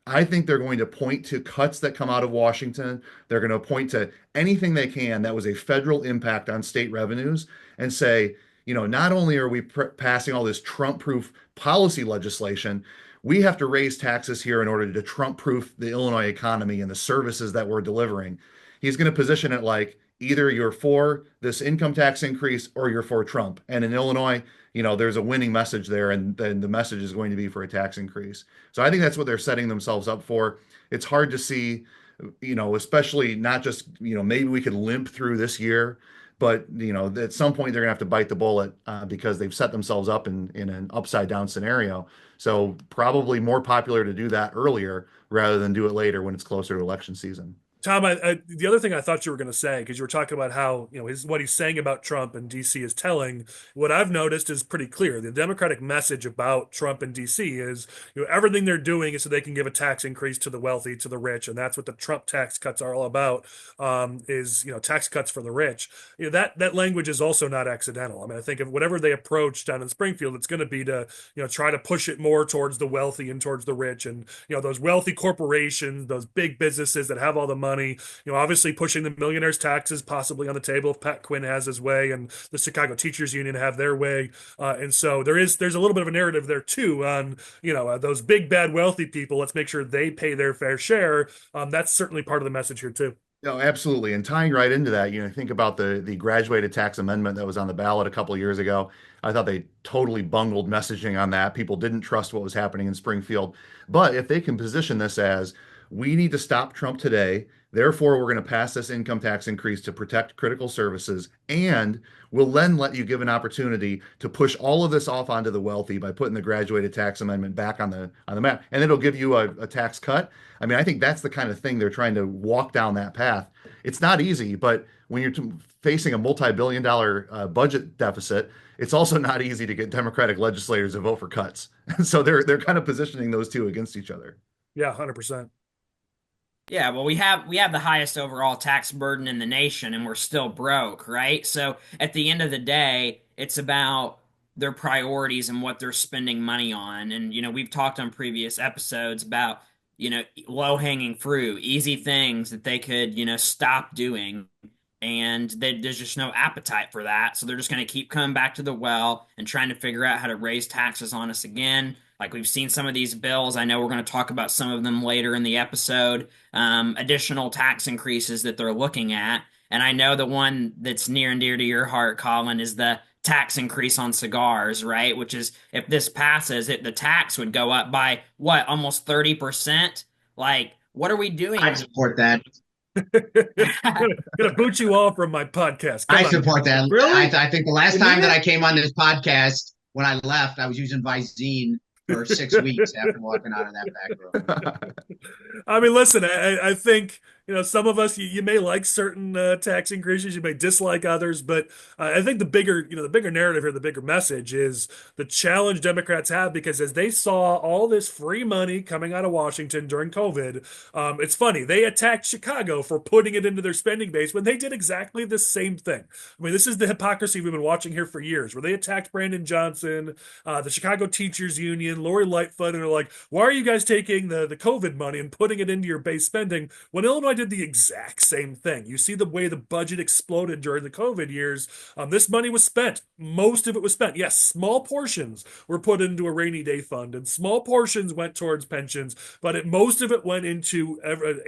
I think they're going to point to cuts that come out of Washington. They're going to point to anything they can that was a federal impact on state revenues and say, not only are we passing all this Trump-proof policy legislation, we have to raise taxes here in order to Trump-proof the Illinois economy and the services that we're delivering. He's going to position it like either you're for this income tax increase or you're for Trump. And in Illinois, there's a winning message there, and then the message is going to be for a tax increase. So I think that's what they're setting themselves up for. It's hard to see, especially not just, maybe we could limp through this year, but, at some point they're gonna have to bite the bullet because they've set themselves up in an upside down scenario. So probably more popular to do that earlier rather than do it later when it's closer to election season. Tom, the other thing I thought you were going to say, because you were talking about how, what he's saying about Trump and DC is telling. What I've noticed is pretty clear. The Democratic message about Trump and DC is, everything they're doing is so they can give a tax increase to the wealthy, to the rich, and that's what the Trump tax cuts are all about. Is tax cuts for the rich. That language is also not accidental. I mean, I think if whatever they approach down in Springfield, it's going to be to try to push it more towards the wealthy and towards the rich, and those wealthy corporations, those big businesses that have all the money. Obviously pushing the millionaires' taxes possibly on the table if Pat Quinn has his way and the Chicago Teachers Union have their way. And so there's a little bit of a narrative there too on those big bad wealthy people. Let's make sure they pay their fair share. That's certainly part of the message here too. No, absolutely. And tying right into that, think about the graduated tax amendment that was on the ballot a couple of years ago. I thought they totally bungled messaging on that. People didn't trust what was happening in Springfield. But if they can position this as, we need to stop Trump today, therefore we're going to pass this income tax increase to protect critical services, and we'll then let you give an opportunity to push all of this off onto the wealthy by putting the graduated tax amendment back on the map, and it'll give you a tax cut. I mean, I think that's the kind of thing they're trying to walk down that path. It's not easy, but when you're facing a multi-billion-dollar budget deficit, it's also not easy to get Democratic legislators to vote for cuts. So they're kind of positioning those two against each other. Yeah, 100%. Yeah, well, we have the highest overall tax burden in the nation, and we're still broke, right? So at the end of the day, it's about their priorities and what they're spending money on. And we've talked on previous episodes about low-hanging fruit, easy things that they could stop doing, and there's just no appetite for that. So they're just going to keep coming back to the well and trying to figure out how to raise taxes on us again. Like we've seen some of these bills. I know we're going to talk about some of them later in the episode. Additional tax increases that they're looking at. And I know the one that's near and dear to your heart, Collin, is the tax increase on cigars, right? Which is, if this passes, the tax would go up by what, almost 30%? Like, what are we doing? I support that. Gonna boot you off from my podcast. I support that. Really? I think the last time that I came on this podcast, when I left, I was using Visine for 6 weeks after walking out of that back room. I mean, listen, I think some of us, you may like certain tax increases, you may dislike others, but I think the bigger narrative here, the bigger message is the challenge Democrats have, because as they saw all this free money coming out of Washington during COVID, it's funny, they attacked Chicago for putting it into their spending base when they did exactly the same thing. I mean, this is the hypocrisy we've been watching here for years, where they attacked Brandon Johnson, the Chicago Teachers Union, Lori Lightfoot, and they're like, why are you guys taking the COVID money and putting it into your base spending when Illinois did the exact same thing? You see the way the budget exploded during the COVID years. This money was spent. Most of it was spent. Yes, small portions were put into a rainy day fund, and small portions went towards pensions, but most of it went into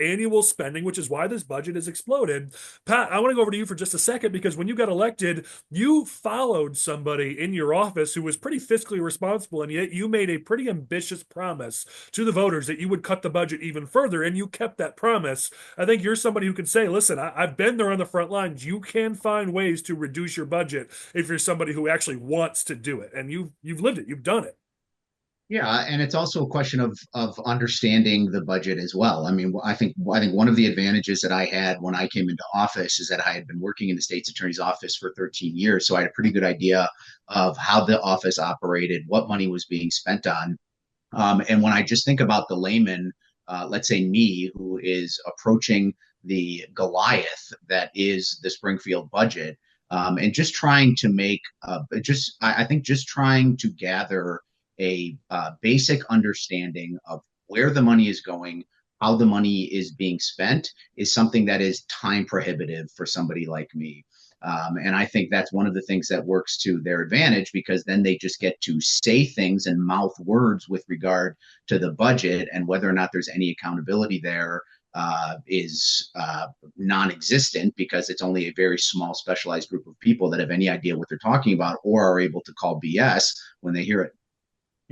annual spending, which is why this budget has exploded. Pat, I want to go over to you for just a second, because when you got elected, you followed somebody in your office who was pretty fiscally responsible, and yet you made a pretty ambitious promise to the voters that you would cut the budget even further, and you kept that promise. I think you're somebody who can say, listen, I've been there on the front lines. You can find ways to reduce your budget if you're somebody who actually wants to do it. And you've lived it. You've done it. Yeah, and it's also a question of understanding the budget as well. I mean, I think one of the advantages that I had when I came into office is that I had been working in the state's attorney's office for 13 years, so I had a pretty good idea of how the office operated, what money was being spent on. And when I just think about the layman, let's say me, who is approaching the Goliath that is the Springfield budget, and just trying to make, I think just trying to gather a basic understanding of where the money is going, how the money is being spent, is something that is time prohibitive for somebody like me. And I think that's one of the things that works to their advantage, because then they just get to say things and mouth words with regard to the budget, and whether or not there's any accountability there is non-existent, because it's only a very small specialized group of people that have any idea what they're talking about or are able to call BS when they hear it.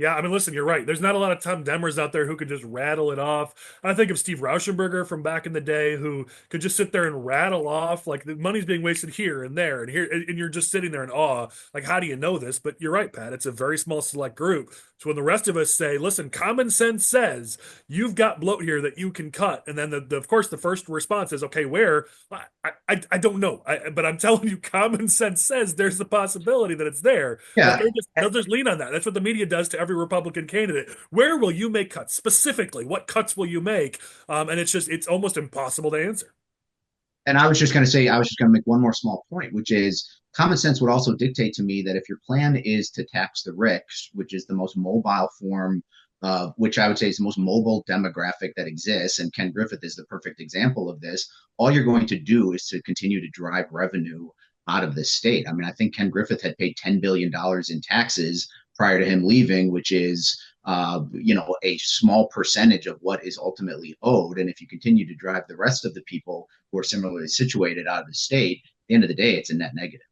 Yeah, I mean, listen, you're right. There's not a lot of Tom Demmers out there who could just rattle it off. I think of Steve Rauschenberger from back in the day who could just sit there and rattle off like the money's being wasted here and there and here, and you're just sitting there in awe. Like, how do you know this? But you're right, Pat. It's a very small select group. So when the rest of us say, "Listen, common sense says you've got bloat here that you can cut," and then of course the first response is, "Okay, where?" I don't know, but I'm telling you, common sense says there's the possibility that it's there. But Yeah, they'll just lean on that. That's what the media does to every Republican candidate. Where will you make cuts specifically? What cuts will you make? And it's almost impossible to answer. and I was just going to say, I was just going to make one more small point, which is common sense would also dictate to me that if your plan is to tax the rich, which is the most mobile form, which I would say is the most mobile demographic that exists, and Ken Griffith is the perfect example of this, all you're going to do is to continue to drive revenue out of the state. I mean, I think Ken Griffith had paid $10 billion in taxes prior to him leaving, which is a small percentage of what is ultimately owed. And if you continue to drive the rest of the people who are similarly situated out of the state, at the end of the day, it's a net negative.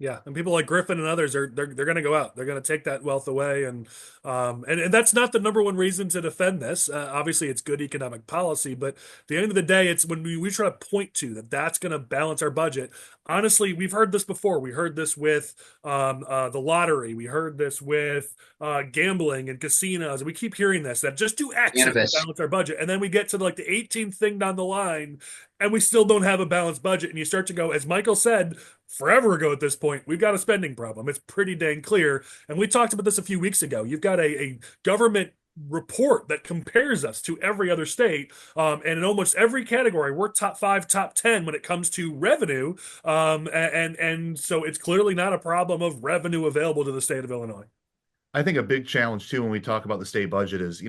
Yeah, and people like Griffin and others they're going to go out. They're going to take that wealth away, and that's not the number one reason to defend this. Obviously, it's good economic policy, but at the end of the day, it's when we try to point to that's going to balance our budget. Honestly, we've heard this before. We heard this with the lottery. We heard this with gambling and casinos. We keep hearing this that just do X to balance our budget, and then we get to like the 18th thing down the line, and we still don't have a balanced budget. And you start to go, as Michael said forever ago at this point, we've got a spending problem. It's pretty dang clear. And we talked about this a few weeks ago. You've got a government report that compares us to every other state. And in almost every category, we're top 5, top 10 when it comes to revenue. And so it's clearly not a problem of revenue available to the state of Illinois. I think a big challenge too when we talk about the state budget is,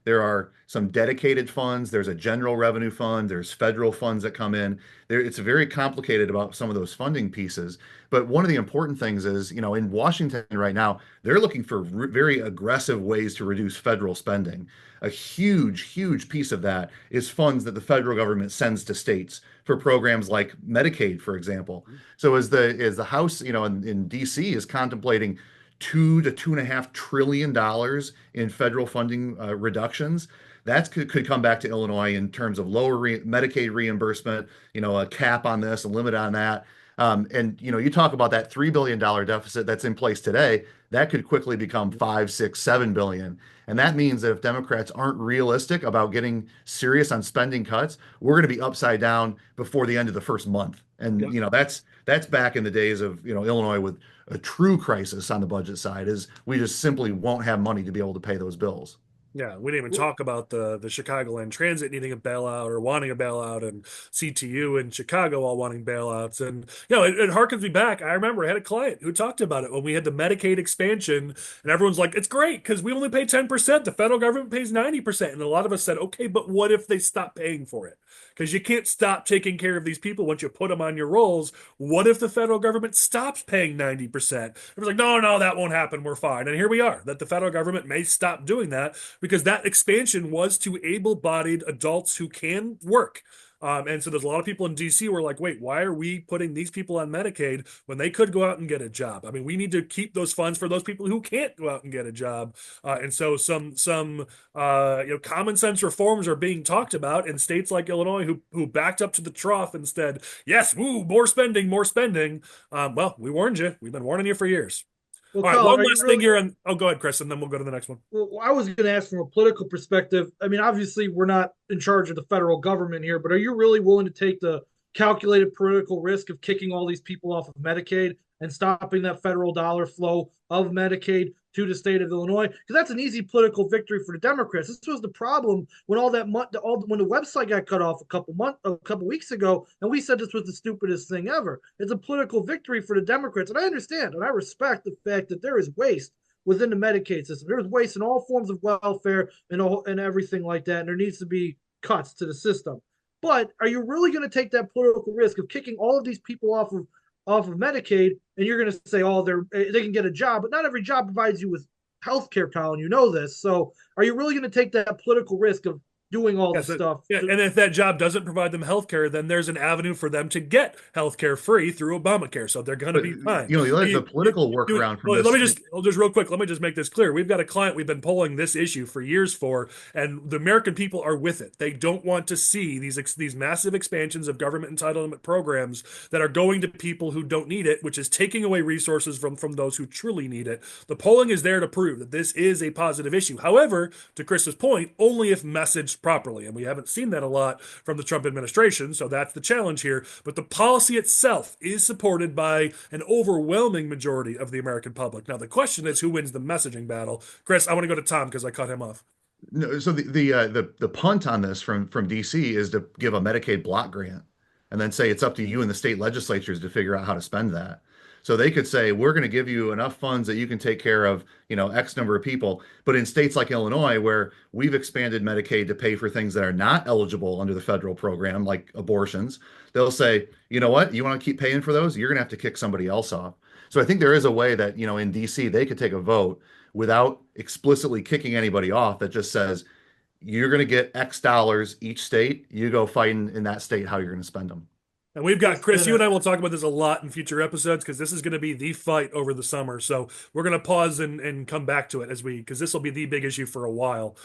there are some dedicated funds, there's a general revenue fund, there's federal funds that come in. It's very complicated about some of those funding pieces. But one of the important things is, in Washington right now, they're looking for very aggressive ways to reduce federal spending. A huge, huge piece of that is funds that the federal government sends to states for programs like Medicaid, for example. So as the House, in DC is contemplating $2 to $2.5 trillion in federal funding reductions. That could come back to Illinois in terms of lower Medicaid reimbursement, a cap on this, a limit on that. And you talk about that $3 billion deficit that's in place today, that could quickly become 5, 6, 7 billion. And that means that if Democrats aren't realistic about getting serious on spending cuts, we're going to be upside down before the end of the first month. And that's back in the days of Illinois with a true crisis on the budget side, is we just simply won't have money to be able to pay those bills. Yeah, we didn't even talk about the Chicagoland Transit needing a bailout or wanting a bailout, and CTU in Chicago all wanting bailouts. And it harkens me back. I remember I had a client who talked about it when we had the Medicaid expansion, and everyone's like, "It's great because we only pay 10%. The federal government pays 90%." And a lot of us said, "Okay, but what if they stop paying for it? Because you can't stop taking care of these people once you put them on your rolls. What if the federal government stops paying 90%?" It was like, no, that won't happen. We're fine. And here we are, that the federal government may stop doing that because that expansion was to able-bodied adults who can work. And so there's a lot of people in DC who are like, wait, why are we putting these people on Medicaid when they could go out and get a job? I mean, we need to keep those funds for those people who can't go out and get a job. And so some common sense reforms are being talked about in states like Illinois who backed up to the trough and said, yes, woo, more spending, more spending. Well, we warned you. We've been warning you for years. Well, All right, Collin, one last thing here. Go ahead, Chris, and then we'll go to the next one. Well, I was going to ask from a political perspective. I mean, obviously, we're not in charge of the federal government here, but are you really willing to take the calculated political risk of kicking all these people off of Medicaid and stopping that federal dollar flow of Medicaid to the state of Illinois? Because that's an easy political victory for the Democrats. This was the problem when when the website got cut off a couple weeks ago, and we said this was the stupidest thing ever. It's a political victory for the Democrats, and I understand and I respect the fact that there is waste within the Medicaid system. There's waste in all forms of welfare and everything like that, and there needs to be cuts to the system. But are you really going to take that political risk of kicking all of these people off of Medicaid, and you're going to say, oh, they can get a job, but not every job provides you with health care, Collin. You know this. So are you really going to take that political risk of doing all the Yes, stuff. and if that job doesn't provide them health care, then there's an avenue for them to get health care free through Obamacare. So they're going to But be fine. the political workaround from Well, this. just real quick, let me just make this clear. We've got a client we've been polling this issue for years for, and the American people are with it. They don't want to see these massive expansions of government entitlement programs that are going to people who don't need it, which is taking away resources from those who truly need it. The polling is there to prove that this is a positive issue. However, to Chris's point, only if messaged properly, and we haven't seen that a lot from the Trump administration, so that's the challenge here. But the policy itself is supported by an overwhelming majority of the American public. Now, the question is who wins the messaging battle. Chris, I want to go to Tom because I cut him off. No, so the punt on this from DC is to give a Medicaid block grant and then say it's up to you and the state legislatures to figure out how to spend that. So they could say, we're going to give you enough funds that you can take care of, X number of people. But in states like Illinois, where we've expanded Medicaid to pay for things that are not eligible under the federal program, like abortions, they'll say, you know what, you want to keep paying for those? You're going to have to kick somebody else off. So I think there is a way that, in DC, they could take a vote without explicitly kicking anybody off that just says, you're going to get X dollars each state. You go fight in that state how you're going to spend them. And we've got Chris, you and I will talk about this a lot in future episodes because this is going to be the fight over the summer. So we're going to pause and come back to it because this will be the big issue for a while.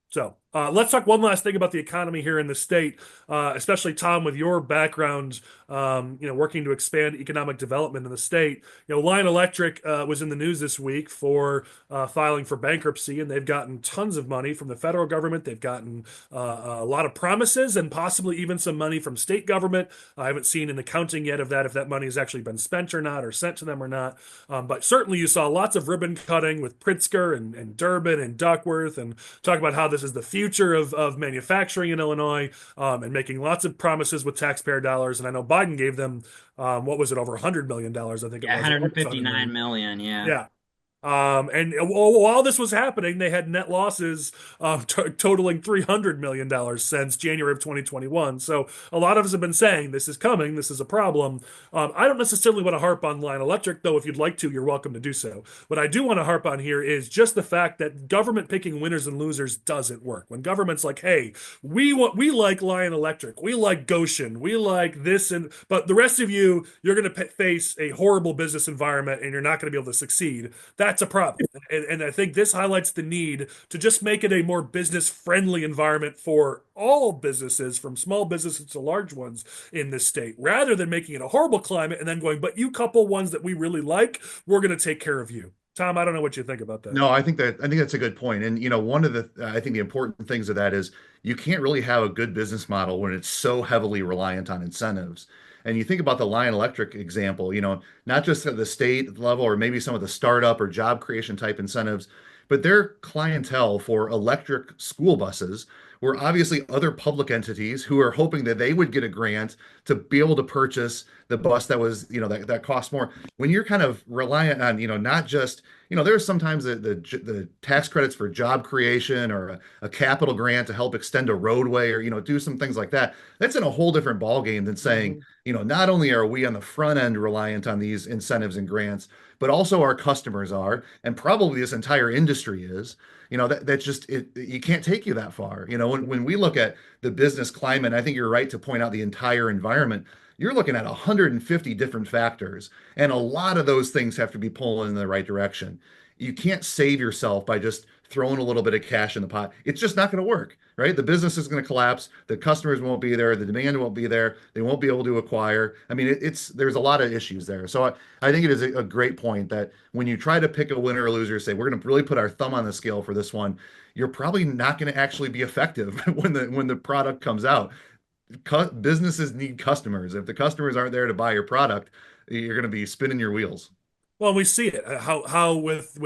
So let's talk one last thing about the economy here in the state, especially Tom, with your background, working to expand economic development in the state. Lion Electric was in the news this week for filing for bankruptcy, and they've gotten tons of money from the federal government. They've gotten a lot of promises and possibly even some money from state government. I haven't seen an accounting yet of that, if that money has actually been spent or not, or sent to them or not. But certainly you saw lots of ribbon cutting with Pritzker and Durbin and Duckworth, and talk about how this is the future of manufacturing in Illinois, and making lots of promises with taxpayer dollars. And I know Biden gave them, what was it, over $100 million, I think it was. 159 million, yeah. Yeah. And while this was happening, they had net losses totaling $300 million since January of 2021. So a lot of us have been saying this is coming, this is a problem. I don't necessarily want to harp on Lion Electric, though. If you'd like to, you're welcome to do so. What I do want to harp on here is just the fact that government picking winners and losers doesn't work. When government's like, hey, we like Lion Electric, we like Goshen, we like this, but the rest of you're going to face a horrible business environment and you're not going to be able to succeed. That's a problem. And I think this highlights the need to just make it a more business-friendly environment for all businesses, from small businesses to large ones in this state, rather than making it a horrible climate and then going, but you couple ones that we really like, we're going to take care of you. Tom, I don't know what you think about that. No, I think that's a good point. And one of I think the important things of that is you can't really have a good business model when it's so heavily reliant on incentives. And you think about the Lion Electric example, not just at the state level or maybe some of the startup or job creation type incentives, but their clientele for electric school buses were obviously other public entities who are hoping that they would get a grant to be able to purchase the bus that was, that costs more. When you're kind of reliant on, not just, there's sometimes the tax credits for job creation or a capital grant to help extend a roadway or, do some things like that. That's in a whole different ballgame than saying, not only are we on the front end reliant on these incentives and grants, but also our customers are, and probably this entire industry is. That's just it. You can't take you that far. When we look at the business climate, I think you're right to point out the entire environment. You're looking at 150 different factors, and a lot of those things have to be pulling in the right direction. You can't save yourself by just throwing a little bit of cash in the pot. It's just not going to work, right? The business is going to collapse. The customers won't be there. The demand won't be there. They won't be able to acquire. I mean, there's a lot of issues there. So I think it is a great point that when you try to pick a winner or loser, say we're going to really put our thumb on the scale for this one, you're probably not going to actually be effective when the product comes out. Businesses need customers. If the customers aren't there to buy your product, you're going to be spinning your wheels. Well, we see it how with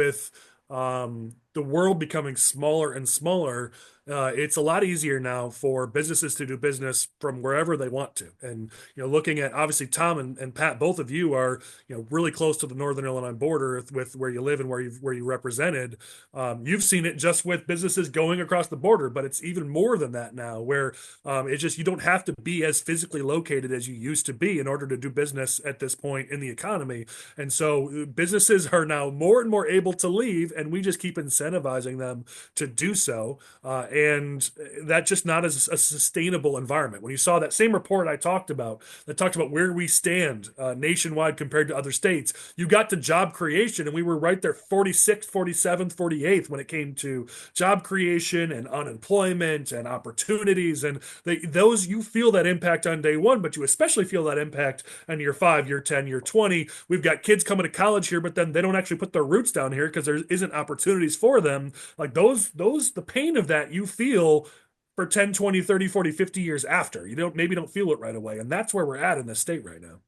the world becoming smaller and smaller, it's a lot easier now for businesses to do business from wherever they want to. And, looking at, obviously, Tom and Pat, both of you are, really close to the Northern Illinois border with where you live and where you represented. You've seen it just with businesses going across the border, but it's even more than that now, where it's just, you don't have to be as physically located as you used to be in order to do business at this point in the economy. And so businesses are now more and more able to leave, and we just keep incentivizing incentivizing them to do so. And that's just not as a sustainable environment. When you saw that same report I talked about, that talked about where we stand nationwide compared to other states, you got to job creation, and we were right there 46th, 47th, 48th when it came to job creation and unemployment and opportunities. And those, you feel that impact on day one, but you especially feel that impact on year 5, year 10, year 20. We've got kids coming to college here, but then they don't actually put their roots down here because there isn't opportunities for them. Like the pain of that you feel for 10, 20, 30, 40, 50 years after. You don't feel it right away. And that's where we're at in this state right now.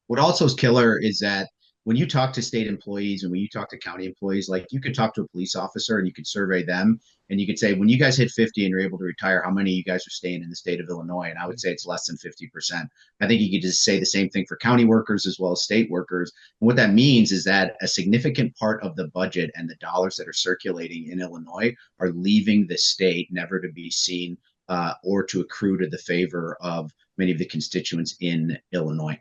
What also is killer is that when you talk to state employees and when you talk to county employees, like you could talk to a police officer and you could survey them and you could say, when you guys hit 50 and you're able to retire, how many of you guys are staying in the state of Illinois? And I would say it's less than 50%. I think you could just say the same thing for county workers as well as state workers. And what that means is that a significant part of the budget and the dollars that are circulating in Illinois are leaving the state, never to be seen or to accrue to the favor of many of the constituents in Illinois.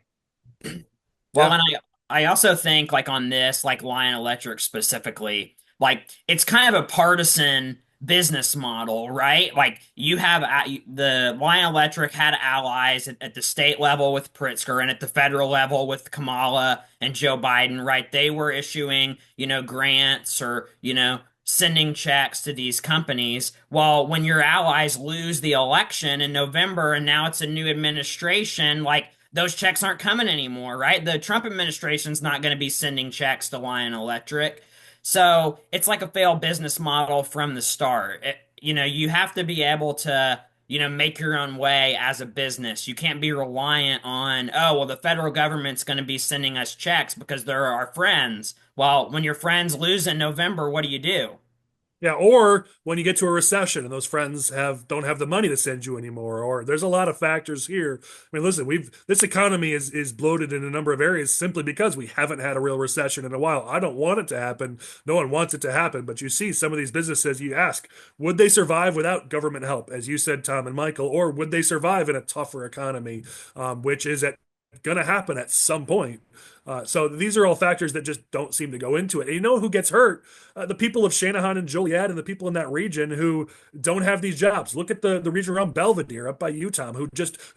Well, and I also think like on this, like Lion Electric specifically, like it's kind of a partisan business model, right? Like you have the Lion Electric had allies at the state level with Pritzker and at the federal level with Kamala and Joe Biden, right? They were issuing, grants or, sending checks to these companies. While when your allies lose the election in November and now it's a new administration, like those checks aren't coming anymore, right? The Trump administration's not going to be sending checks to Lion Electric. So it's like a failed business model from the start. You have to be able to, make your own way as a business. You can't be reliant on, oh, well, the federal government's going to be sending us checks because they're our friends. Well, when your friends lose in November, what do? Yeah, or when you get to a recession and those friends don't have the money to send you anymore, or there's a lot of factors here. I mean, listen, this economy is bloated in a number of areas simply because we haven't had a real recession in a while. I don't want it to happen. No one wants it to happen, but you see some of these businesses, you ask, would they survive without government help, as you said, Tom and Michael, or would they survive in a tougher economy, which is going to happen at some point. So these are all factors that just don't seem to go into it. And you know who gets hurt? The people of Shanahan and Joliet and the people in that region who don't have these jobs. Look at the region around Belvedere up by Utah who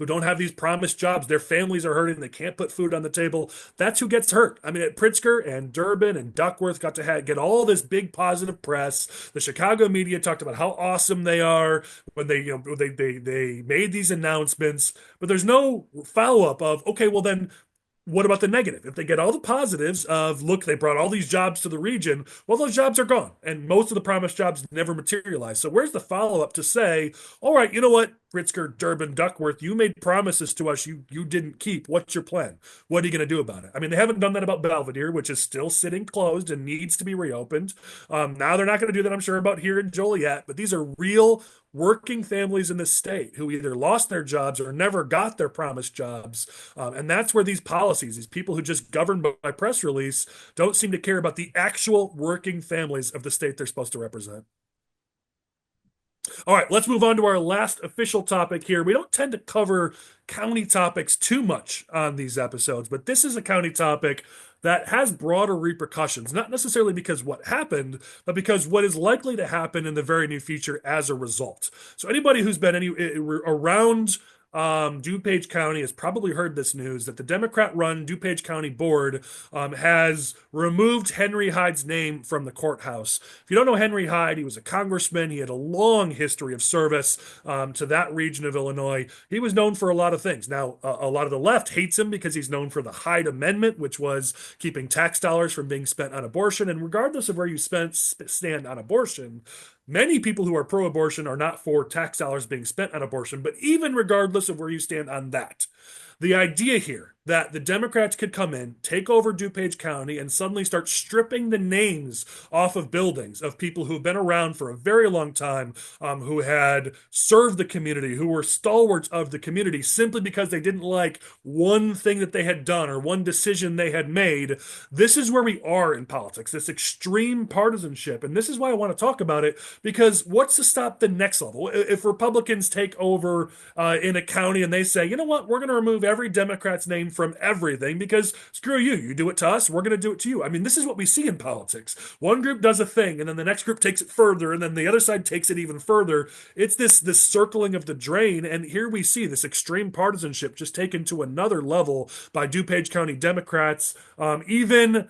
don't have these promised jobs. Their families are hurting. They can't put food on the table. That's who gets hurt. I mean, at Pritzker and Durbin and Duckworth got to get all this big positive press. The Chicago media talked about how awesome they are when they made these announcements, but there's no follow-up of, okay, well then what about the negative? If they get all the positives of, look, they brought all these jobs to the region, well, those jobs are gone. And most of the promised jobs never materialize. So where's the follow-up to say, all right, you know what, Pritzker, Durbin, Duckworth, you made promises to us you didn't keep. What's your plan? What are you going to do about it? I mean, they haven't done that about Belvedere, which is still sitting closed and needs to be reopened. Now they're not going to do that, I'm sure, about here in Joliet. But these are real working families in the state who either lost their jobs or never got their promised jobs. And that's where these policies, these people who just govern by press release, don't seem to care about the actual working families of the state they're supposed to represent. All right, let's move on to our last official topic here. We don't tend to cover county topics too much on these episodes, but this is a county topic that has broader repercussions, not necessarily because what happened, but because what is likely to happen in the very near future as a result. So anybody who's been around DuPage County has probably heard this news that the Democrat-run DuPage County Board has removed Henry Hyde's name from the courthouse. If you don't know Henry Hyde, he was a congressman. He had a long history of service to that region of Illinois. He was known for a lot of things. Now, a lot of the left hates him because he's known for the Hyde Amendment, which was keeping tax dollars from being spent on abortion. And regardless of where you stand on abortion, many people who are pro-abortion are not for tax dollars being spent on abortion, but even regardless of where you stand on that, the idea here that the Democrats could come in, take over DuPage County, and suddenly start stripping the names off of buildings of people who've been around for a very long time, who had served the community, who were stalwarts of the community, simply because they didn't like one thing that they had done or one decision they had made. This is where we are in politics, this extreme partisanship. And this is why I want to talk about it, because what's to stop the next level? If Republicans take over in a county and they say, you know what, we're going to remove every Democrat's name from everything because screw you. You do it to us, we're going to do it to you. I mean, this is what we see in politics. One group does a thing, and then the next group takes it further, and then the other side takes it even further. It's this circling of the drain, and here we see this extreme partisanship just taken to another level by DuPage County Democrats. Even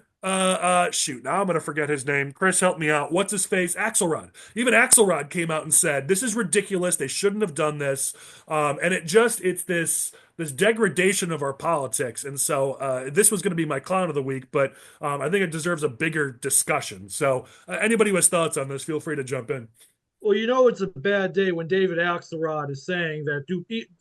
shoot, now I'm gonna forget his name. Chris, help me out. What's his face? Axelrod. Even Axelrod came out and said, "This is ridiculous. They shouldn't have done this." And it's this degradation of our politics. And so this was going to be my clown of the week, but I think it deserves a bigger discussion. So anybody who has thoughts on this, feel free to jump in. Well, you know it's a bad day when David Axelrod is saying that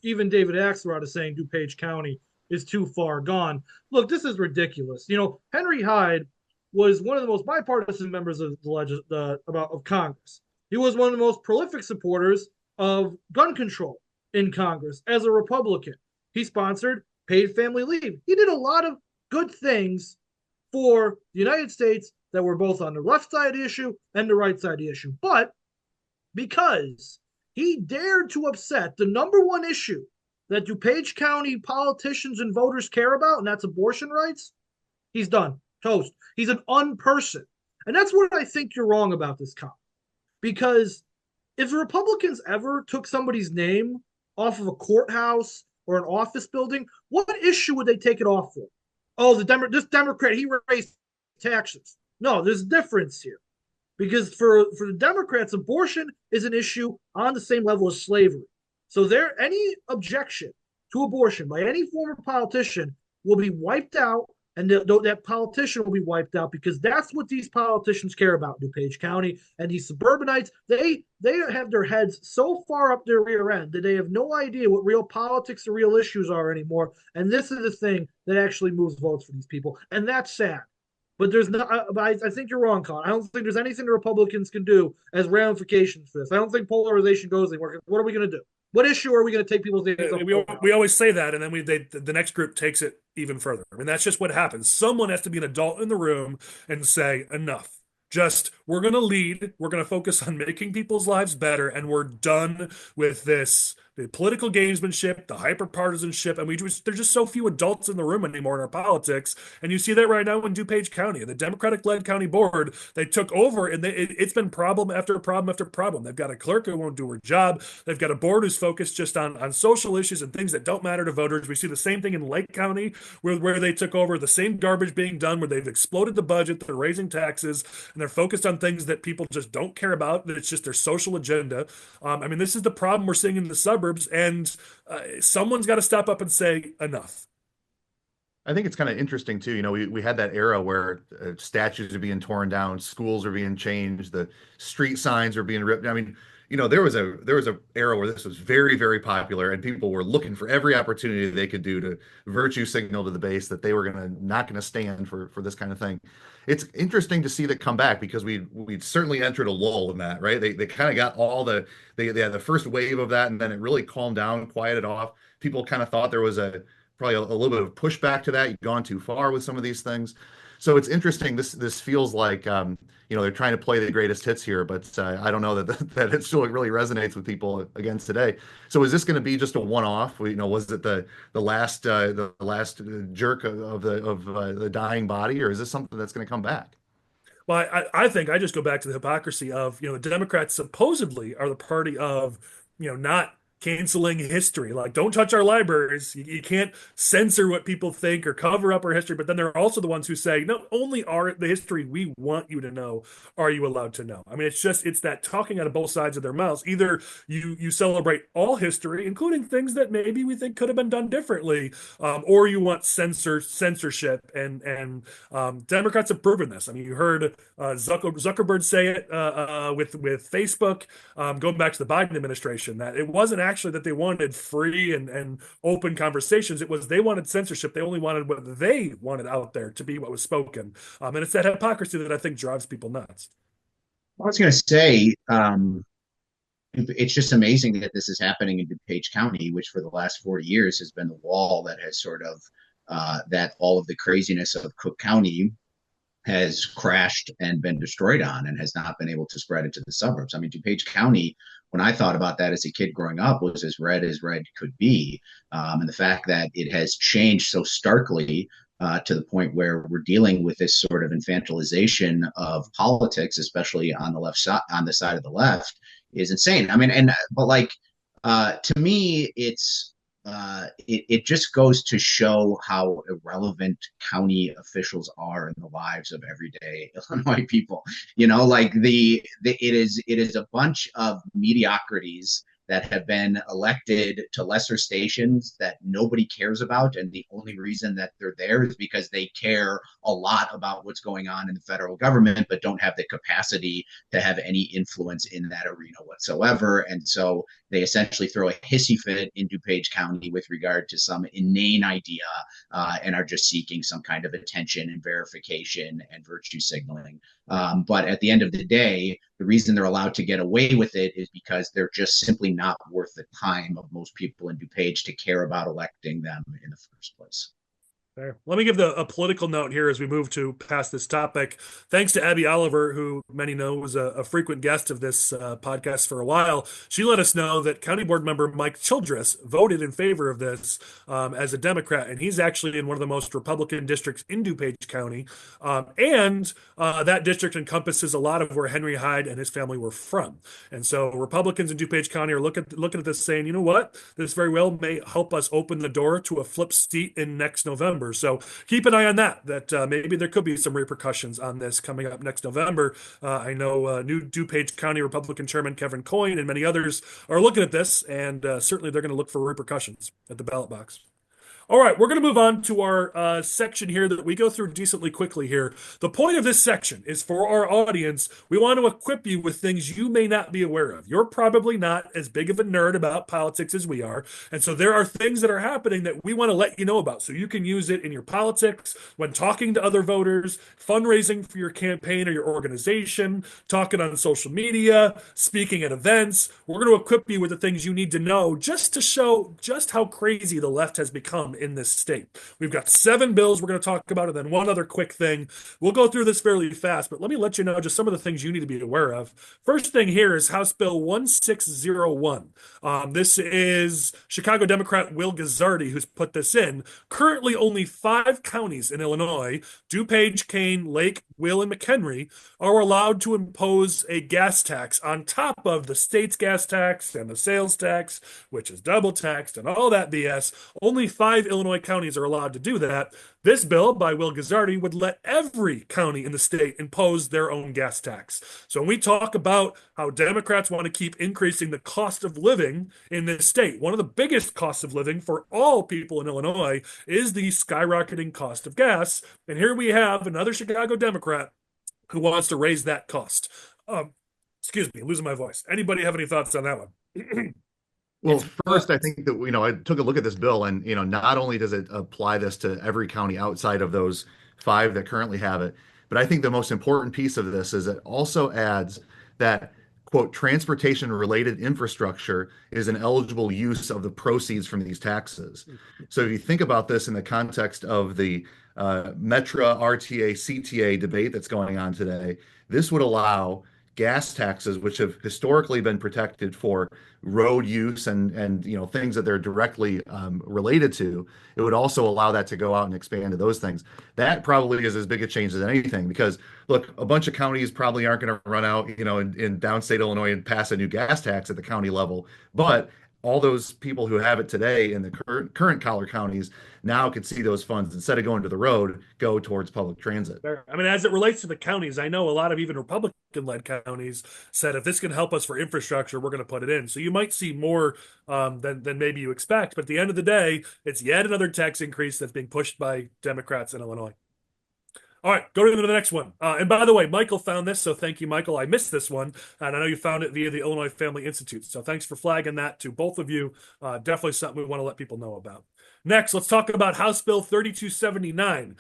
even David Axelrod is saying DuPage County is too far gone. Look, this is ridiculous. You know, Henry Hyde was one of the most bipartisan members of of Congress. He was one of the most prolific supporters of gun control in Congress as a Republican. He sponsored paid family leave. He did a lot of good things for the United States that were both on the left side of the issue and the right side of the issue. But because he dared to upset the number one issue that DuPage County politicians and voters care about, and that's abortion rights, he's done. Toast. He's an unperson. And that's what I think you're wrong about this cop. Because if the Republicans ever took somebody's name off of a courthouse or an office building, what issue would they take it off for? Oh, this Democrat, he raised taxes. No, there's a difference here. Because for the Democrats, abortion is an issue on the same level as slavery. So any objection to abortion by any former politician will be wiped out, and that politician will be wiped out because that's what these politicians care about in DuPage County. And these suburbanites, they have their heads so far up their rear end that they have no idea what real politics or real issues are anymore. And this is the thing that actually moves votes for these people. And that's sad. But there's no. I think you're wrong, Colin. I don't think there's anything the Republicans can do as ramifications for this. I don't think polarization goes anywhere. What are we going to do? What issue are we going to take people's names off? We always say that, and then the next group takes it even further. I mean, that's just what happens. Someone has to be an adult in the room and say, enough. We're going to lead. We're going to focus on making people's lives better, and we're done with the political gamesmanship, the hyper-partisanship, and there's just so few adults in the room anymore in our politics, and you see that right now in DuPage County. The Democratic-led county board, they took over, and it's been problem after problem after problem. They've got a clerk who won't do her job. They've got a board who's focused just on social issues and things that don't matter to voters. We see the same thing in Lake County, where they took over, the same garbage being done, where they've exploded the budget, they're raising taxes, and they're focused on things that people just don't care about, that it's just their social agenda. I mean, this is the problem we're seeing in the suburbs, and someone's got to step up and say enough. I think it's kind of interesting too. You know, we had that era where statues are being torn down, schools are being changed, the street signs are being ripped. I mean, you know, there was a era where this was very, very popular, and people were looking for every opportunity they could do to virtue signal to the base that they were not going to stand for this kind of thing. It's interesting to see that come back because we'd certainly entered a lull in that, right? They kind of got they had the first wave of that, and then it really calmed down, quieted off. People kind of thought there was probably a little bit of pushback to that. You've gone too far with some of these things. So it's interesting. This feels like you know, they're trying to play the greatest hits here, but I don't know that it still really resonates with people against today. So is this going to be just a one-off? You know, was it the last jerk of the dying body, or is this something that's going to come back? Well, I think I just go back to the hypocrisy of, you know, the Democrats supposedly are the party of, you know, not canceling history. Like, don't touch our libraries. You can't censor what people think or cover up our history. But then they're also the ones who say, not only are the history we want you to know, are you allowed to know? I mean, it's that talking out of both sides of their mouths. Either you celebrate all history, including things that maybe we think could have been done differently, or you want censorship. And Democrats have proven this. I mean, you heard Zuckerberg say it with Facebook, going back to the Biden administration, that it wasn't actually that they wanted free and open conversations. It was they wanted censorship. They only wanted what they wanted out there to be what was spoken. And it's that hypocrisy that I think drives people nuts. I was going to say, it's just amazing that this is happening in DuPage County, which for the last 40 years has been the wall that has sort of, that all of the craziness of Cook County has crashed and been destroyed on, and has not been able to spread it to the suburbs. I mean, DuPage County when I thought about that as a kid growing up was as red could be. And the fact that it has changed so starkly to the point where we're dealing with this sort of infantilization of politics, especially on the left side, on the side of the left, is insane. I mean, but like to me, it just goes to show how irrelevant county officials are in the lives of everyday Illinois people. You know, like it is a bunch of mediocrities that have been elected to lesser stations that nobody cares about. And the only reason that they're there is because they care a lot about what's going on in the federal government, but don't have the capacity to have any influence in that arena whatsoever. And so they essentially throw a hissy fit in DuPage County with regard to some inane idea and are just seeking some kind of attention and verification and virtue signaling. But at the end of the day, the reason they're allowed to get away with it is because they're just simply not worth the time of most people in DuPage to care about electing them in the first place. Fair. Let me give a political note here as we move to past this topic. Thanks to Abby Oliver, who many know was a frequent guest of this podcast for a while. She let us know that County Board member Mike Childress voted in favor of this as a Democrat, and he's actually in one of the most Republican districts in DuPage County. And that district encompasses a lot of where Henry Hyde and his family were from. And so Republicans in DuPage County are looking at this saying, you know what, this very well may help us open the door to a flip seat in next November. So keep an eye on that maybe there could be some repercussions on this coming up next November. I know new DuPage County Republican Chairman Kevin Coyne and many others are looking at this, and certainly they're going to look for repercussions at the ballot box. All right, we're going to move on to our section here that we go through decently quickly here. The point of this section is for our audience, we want to equip you with things you may not be aware of. You're probably not as big of a nerd about politics as we are, and so there are things that are happening that we want to let you know about so you can use it in your politics, when talking to other voters, fundraising for your campaign or your organization, talking on social media, speaking at events. We're going to equip you with the things you need to know just to show just how crazy the left has become in this state. We've got 7 bills we're going to talk about, and then one other quick thing. We'll go through this fairly fast, but let me let you know just some of the things you need to be aware of. First thing here is House Bill 1601. This is Chicago Democrat Will Guzzardi who's put this in. Currently, only 5 counties in Illinois, DuPage, Kane, Lake, Will, and McHenry, are allowed to impose a gas tax on top of the state's gas tax and the sales tax, which is double taxed and all that BS. Only 5 Illinois counties are allowed to do that. This bill by Will Guzzardi would let every county in the state impose their own gas tax. So when we talk about how Democrats want to keep increasing the cost of living in this state, one of the biggest costs of living for all people in Illinois is the skyrocketing cost of gas. And here we have another Chicago Democrat who wants to raise that cost. Excuse me, losing my voice. Anybody have any thoughts on that one? Well, first, I think that, I took a look at this bill, and, not only does it apply this to every county outside of those 5 that currently have it, but I think the most important piece of this is it also adds that, quote, transportation related infrastructure is an eligible use of the proceeds from these taxes. So if you think about this in the context of the Metra, RTA, CTA debate that's going on today, this would allow gas taxes, which have historically been protected for road use and things that they're directly related to. It would also allow that to go out and expand to those things. That probably is as big a change as anything, because look, a bunch of counties probably aren't going to run out, in downstate Illinois and pass a new gas tax at the county level, but all those people who have it today in the current collar counties now could see those funds, instead of going to the road, go towards public transit. I mean, as it relates to the counties, I know a lot of even Republican-led counties said if this can help us for infrastructure, we're going to put it in. So you might see more than maybe you expect. But at the end of the day, it's yet another tax increase that's being pushed by Democrats in Illinois. All right, go to the next one. And by the way, Michael found this, so thank you, Michael. I missed this one, and I know you found it via the Illinois Family Institute. So thanks for flagging that to both of you. Definitely something we want to let people know about. Next, let's talk about House Bill 3279,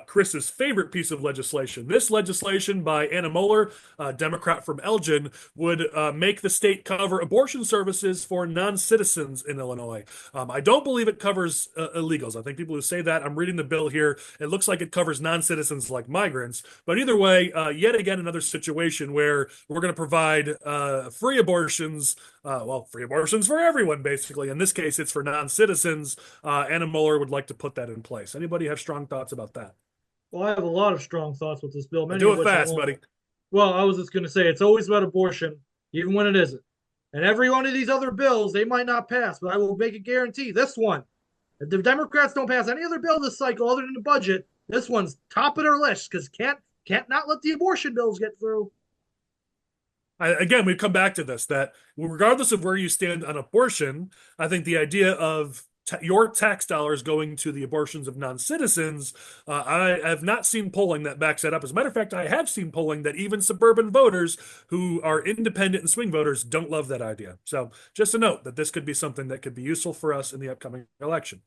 Chris's favorite piece of legislation. This legislation by Anna Moeller, Democrat from Elgin, would make the state cover abortion services for non-citizens in Illinois. I don't believe it covers illegals. I think people who say that, I'm reading the bill here, it looks like it covers non-citizens like migrants. But either way, yet again, another situation where we're going to provide free abortions. Free abortions for everyone, basically. In this case, it's for non-citizens. Anna Mueller would like to put that in place. Anybody have strong thoughts about that? Well, I have a lot of strong thoughts with this bill. Many Do of it which fast, buddy. Well, I was just going to say it's always about abortion, even when it isn't. And every one of these other bills, they might not pass, but I will make a guarantee. This one, if the Democrats don't pass any other bill this cycle other than the budget, this one's top of their list because can't not let the abortion bills get through. Again, we come back to this, that regardless of where you stand on abortion, I think the idea of your tax dollars going to the abortions of non-citizens, I have not seen polling that backs that up. As a matter of fact, I have seen polling that even suburban voters who are independent and swing voters don't love that idea. So just a note that this could be something that could be useful for us in the upcoming election.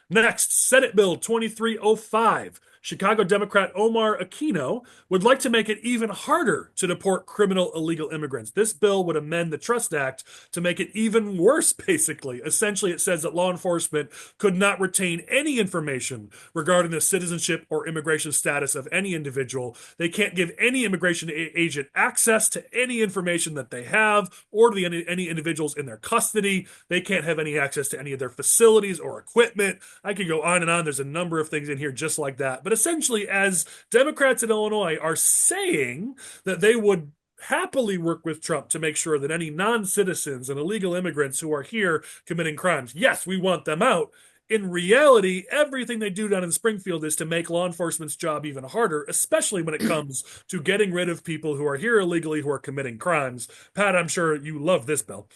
Next, Senate Bill 2305. Chicago Democrat Omar Aquino would like to make it even harder to deport criminal illegal immigrants. This bill would amend the Trust Act to make it even worse, basically. Essentially, it says that law enforcement could not retain any information regarding the citizenship or immigration status of any individual. They can't give any immigration agent access to any information that they have or to any individuals in their custody. They can't have any access to any of their facilities or equipment. I could go on and on. There's a number of things in here just like that. But essentially, as Democrats in Illinois are saying that they would happily work with Trump to make sure that any non-citizens and illegal immigrants who are here committing crimes, yes, we want them out. In reality, everything they do down in Springfield is to make law enforcement's job even harder, especially when it comes to getting rid of people who are here illegally who are committing crimes. Pat, I'm sure you love this bill.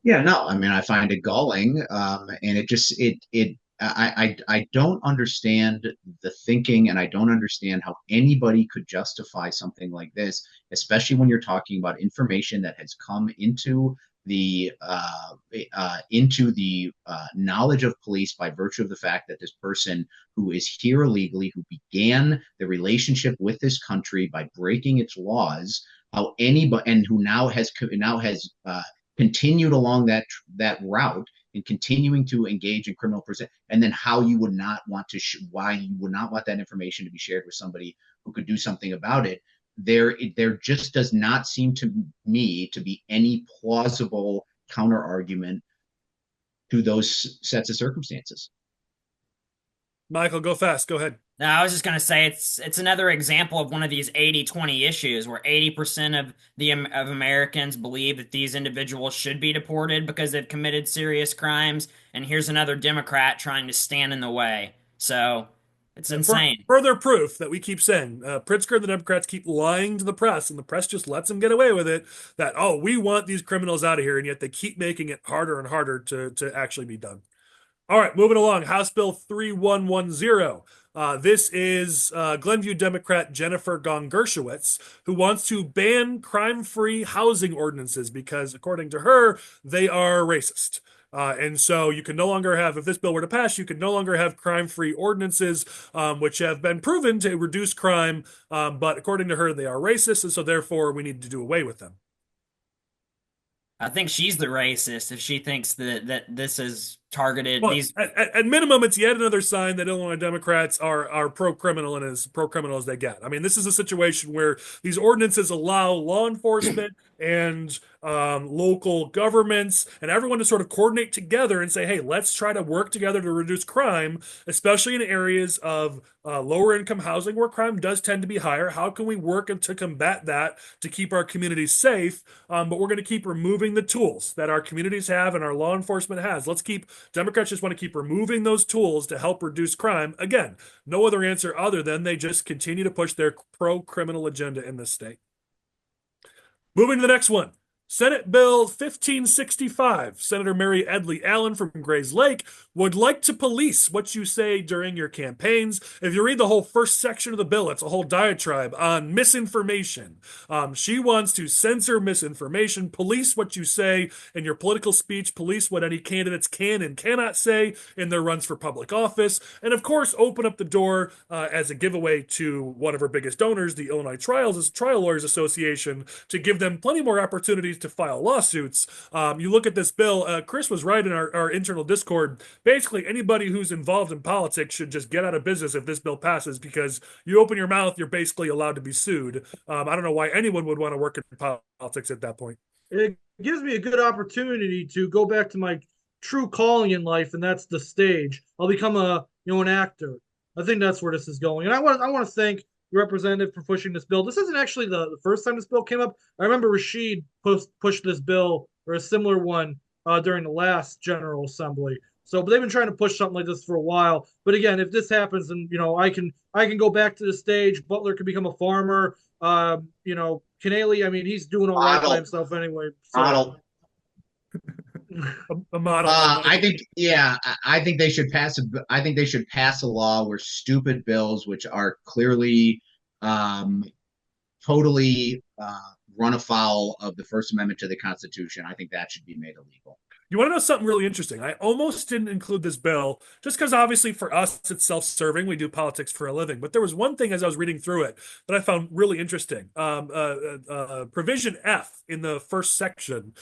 Yeah, no, I mean, I find it galling, and I don't understand the thinking, and I don't understand how anybody could justify something like this, especially when you're talking about information that has come into the knowledge of police by virtue of the fact that this person who is here illegally, who began the relationship with this country by breaking its laws, how anybody and who now has continued along that route and continuing to engage in criminal pursuit, and then how you would not want to why you would not want that information to be shared with somebody who could do something about it. There just does not seem to me to be any plausible counter argument to those sets of circumstances. Michael, go fast. Go ahead. No, I was just going to say it's another example of one of these 80-20 issues where 80% of Americans believe that these individuals should be deported because they've committed serious crimes, and here's another Democrat trying to stand in the way. So it's insane. Further proof that we keep saying, Pritzker and the Democrats keep lying to the press, and the press just lets them get away with it, that, oh, we want these criminals out of here, and yet they keep making it harder and harder to actually be done. All right, moving along. House Bill 3110. This is Glenview Democrat Jennifer Gong Gershowitz, who wants to ban crime-free housing ordinances because, according to her, they are racist. And so you can no longer have, if this bill were to pass, you could no longer have crime-free ordinances, which have been proven to reduce crime. But according to her, they are racist, and so therefore we need to do away with them. I think she's the racist if she thinks that this is targeted. Well, at minimum, it's yet another sign that Illinois Democrats are pro-criminal and as pro-criminal as they get. I mean, this is a situation where these ordinances allow law enforcement and local governments and everyone to sort of coordinate together and say, hey, let's try to work together to reduce crime, especially in areas of lower income housing where crime does tend to be higher. How can we work to combat that to keep our communities safe? But we're going to keep removing the tools that our communities have and our law enforcement has. Democrats just want to keep removing those tools to help reduce crime. Again, no other answer other than they just continue to push their pro-criminal agenda in this state. Moving to the next one. Senate Bill 1565. Senator Mary Edley Allen from Grayslake would like to police what you say during your campaigns. If you read the whole first section of the bill, it's a whole diatribe on misinformation. She wants to censor misinformation, police what you say in your political speech, police what any candidates can and cannot say in their runs for public office, and of course, open up the door as a giveaway to one of her biggest donors, the Illinois Trial Lawyers Association, to give them plenty more opportunities to file lawsuits. You look at this bill, Chris was right in our internal Discord. Basically, anybody who's involved in politics should just get out of business if this bill passes, because you open your mouth, you're basically allowed to be sued. I don't know why anyone would want to work in politics at that point. It gives me a good opportunity to go back to my true calling in life, and that's the stage. I'll become an actor. I think that's where this is going. And I want to thank the representative for pushing this bill. This isn't actually the first time this bill came up. I remember Rashid pushed this bill or a similar one during the last General Assembly. So, but they've been trying to push something like this for a while. But again, if this happens, then I can go back to the stage. Butler could become a farmer. Kenneally, I mean, he's doing all right by himself anyway. So. Model. A model. I think they should pass. I think they should pass a law where stupid bills, which are clearly, totally run afoul of the First Amendment to the Constitution, I think that should be made illegal. You want to know something really interesting? I almost didn't include this bill just because obviously for us it's self-serving. We do politics for a living. But there was one thing as I was reading through it that I found really interesting. Provision F in the first section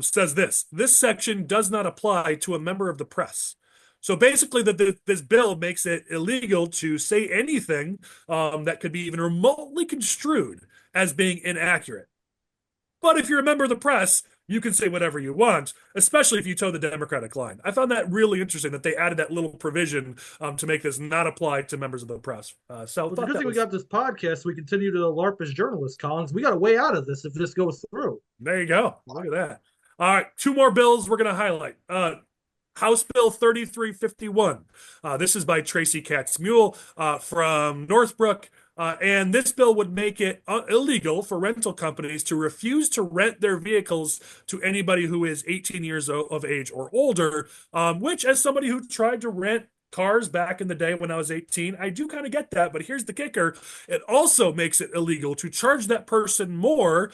says this. This section does not apply to a member of the press. So basically, this bill makes it illegal to say anything that could be even remotely construed as being inaccurate. But if you're a member of the press, you can say whatever you want, especially if you toe the Democratic line. I found that really interesting that they added that little provision to make this not apply to members of the press. So the good thing we got this podcast, we continue to LARP as journalists, Collins. We got a way out of this if this goes through. There you go. Look at that. All right, two more bills we're going to highlight. House Bill 3351. This is by Tracy Katz-Mule from Northbrook. And this bill would make it illegal for rental companies to refuse to rent their vehicles to anybody who is 18 years of age or older, which, as somebody who tried to rent cars back in the day when I was 18, I do kind of get that. But here's the kicker. It also makes it illegal to charge that person more,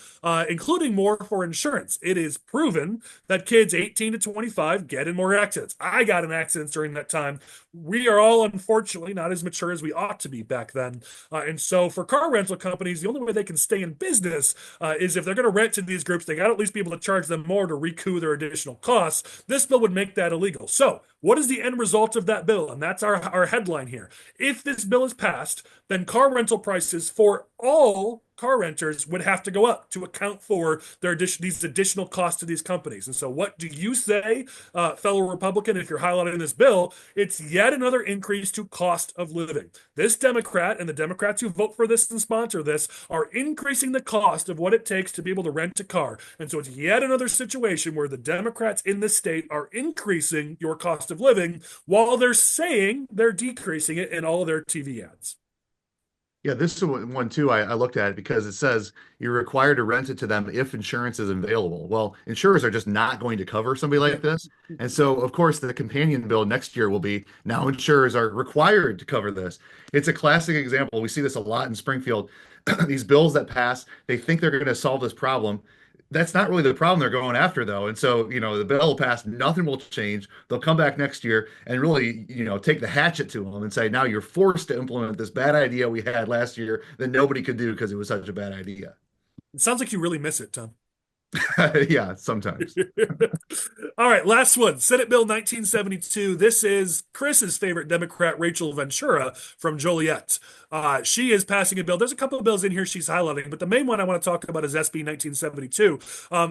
including more for insurance. It is proven that kids 18 to 25 get in more accidents. I got in accidents during that time. We are all, unfortunately, not as mature as we ought to be back then. And so for car rental companies, the only way they can stay in business is if they're going to rent to these groups, they got to at least be able to charge them more to recoup their additional costs. This bill would make that illegal. So what is the end result of that bill? And that's our headline here. If this bill is passed, then car rental prices for all car renters would have to go up to account for these additional costs to these companies. And so what do you say, fellow Republican, if you're highlighting this bill? It's yet another increase to cost of living. This Democrat and the Democrats who vote for this and sponsor this are increasing the cost of what it takes to be able to rent a car. And so it's yet another situation where the Democrats in this state are increasing your cost of living while they're saying they're decreasing it in all of their TV ads. Yeah, this is one too. I looked at it because it says you're required to rent it to them if insurance is available. Well, insurers are just not going to cover somebody like this. And so, of course, the companion bill next year will be now insurers are required to cover this. It's a classic example. We see this a lot in Springfield. These bills that pass, they think they're going to solve this problem. That's not really the problem they're going after, though. And so, the bill will pass, nothing will change. They'll come back next year and really, take the hatchet to them and say, now you're forced to implement this bad idea we had last year that nobody could do because it was such a bad idea. It sounds like you really miss it, Tom. Yeah, sometimes. All right, last one. Senate Bill 1972. This is Chris's favorite Democrat, Rachel Ventura from Joliet. She is passing a bill. There's a couple of bills in here she's highlighting, but the main one I want to talk about is SB 1972.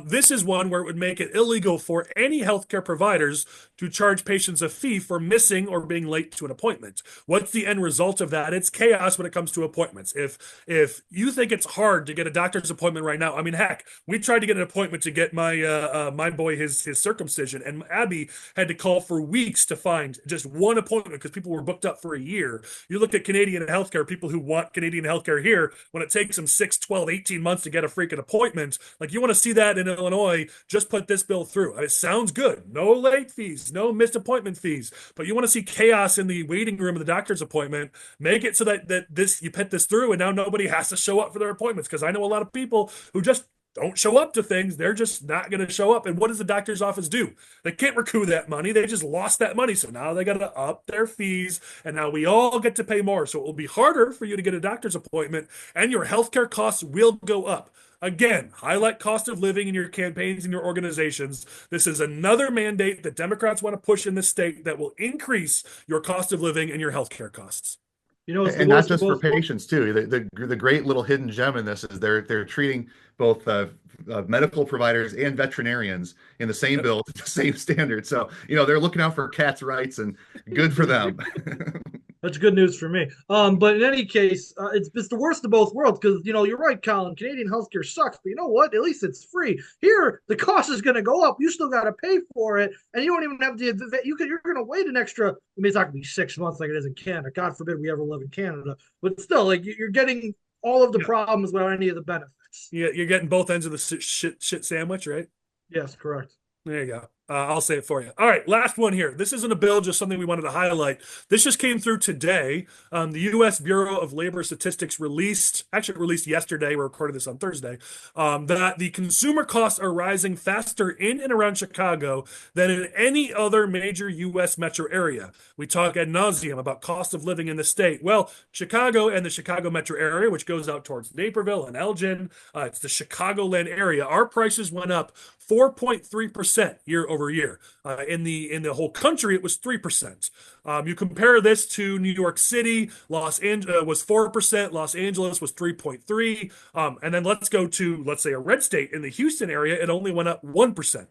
This is one where it would make it illegal for any healthcare providers to charge patients a fee for missing or being late to an appointment. What's the end result of that? It's chaos when it comes to appointments. If you think it's hard to get a doctor's appointment right now, I mean, heck, we tried to get an appointment to get my boy his circumcision, and Abby had to call for weeks to find just one appointment because people were booked up for a year. You look at Canadian healthcare, people who want Canadian healthcare here, when it takes them 6, 12, 18 months to get a freaking appointment, like you want to see that in Illinois, just put this bill through. It sounds good. No late fees, no missed appointment fees, but you want to see chaos in the waiting room of the doctor's appointment. Make it so that you put this through and now nobody has to show up for their appointments, because I know a lot of people who just don't show up to things. They're just not going to show up. And what does the doctor's office do? They can't recoup that money. They just lost that money. So now they got to up their fees. And now we all get to pay more. So it will be harder for you to get a doctor's appointment, and your healthcare costs will go up. Again, highlight cost of living in your campaigns and your organizations. This is another mandate that Democrats want to push in this state that will increase your cost of living and your healthcare costs. It's the And not worst of just for both worlds. patients too. The great little hidden gem in this is they're treating both medical providers and veterinarians in the same bill to the same standard. So they're looking out for cats' rights, and good for them. That's good news for me. But in any case, it's the worst of both worlds because you're right, Colin. Canadian healthcare sucks, but you know what? At least it's free. Here, the cost is going to go up. You still got to pay for it, and you don't even have the. You're going to wait an extra. I mean, it's not going to be 6 months like it is in Canada. God forbid we ever live in Canada, but still, like you're getting all of the problems without any of the benefits. Yeah, you're getting both ends of the shit sandwich, right? Yes, correct. There you go. I'll say it for you. All right, last one here. This isn't a bill, just something we wanted to highlight. This just came through today. The U.S. Bureau of Labor Statistics released yesterday, we're recording this on Thursday, that the consumer costs are rising faster in and around Chicago than in any other major U.S. metro area. We talk ad nauseum about cost of living in the state. Well, Chicago and the Chicago metro area, which goes out towards Naperville and Elgin, it's the Chicagoland area. Our prices went up 4.3% year over year. In the whole country, it was 3%. You compare this to New York City, Los Angeles was 4%, Los Angeles was 3.3, and then let's go to, let's say, a red state in the Houston area, it only went up 1%.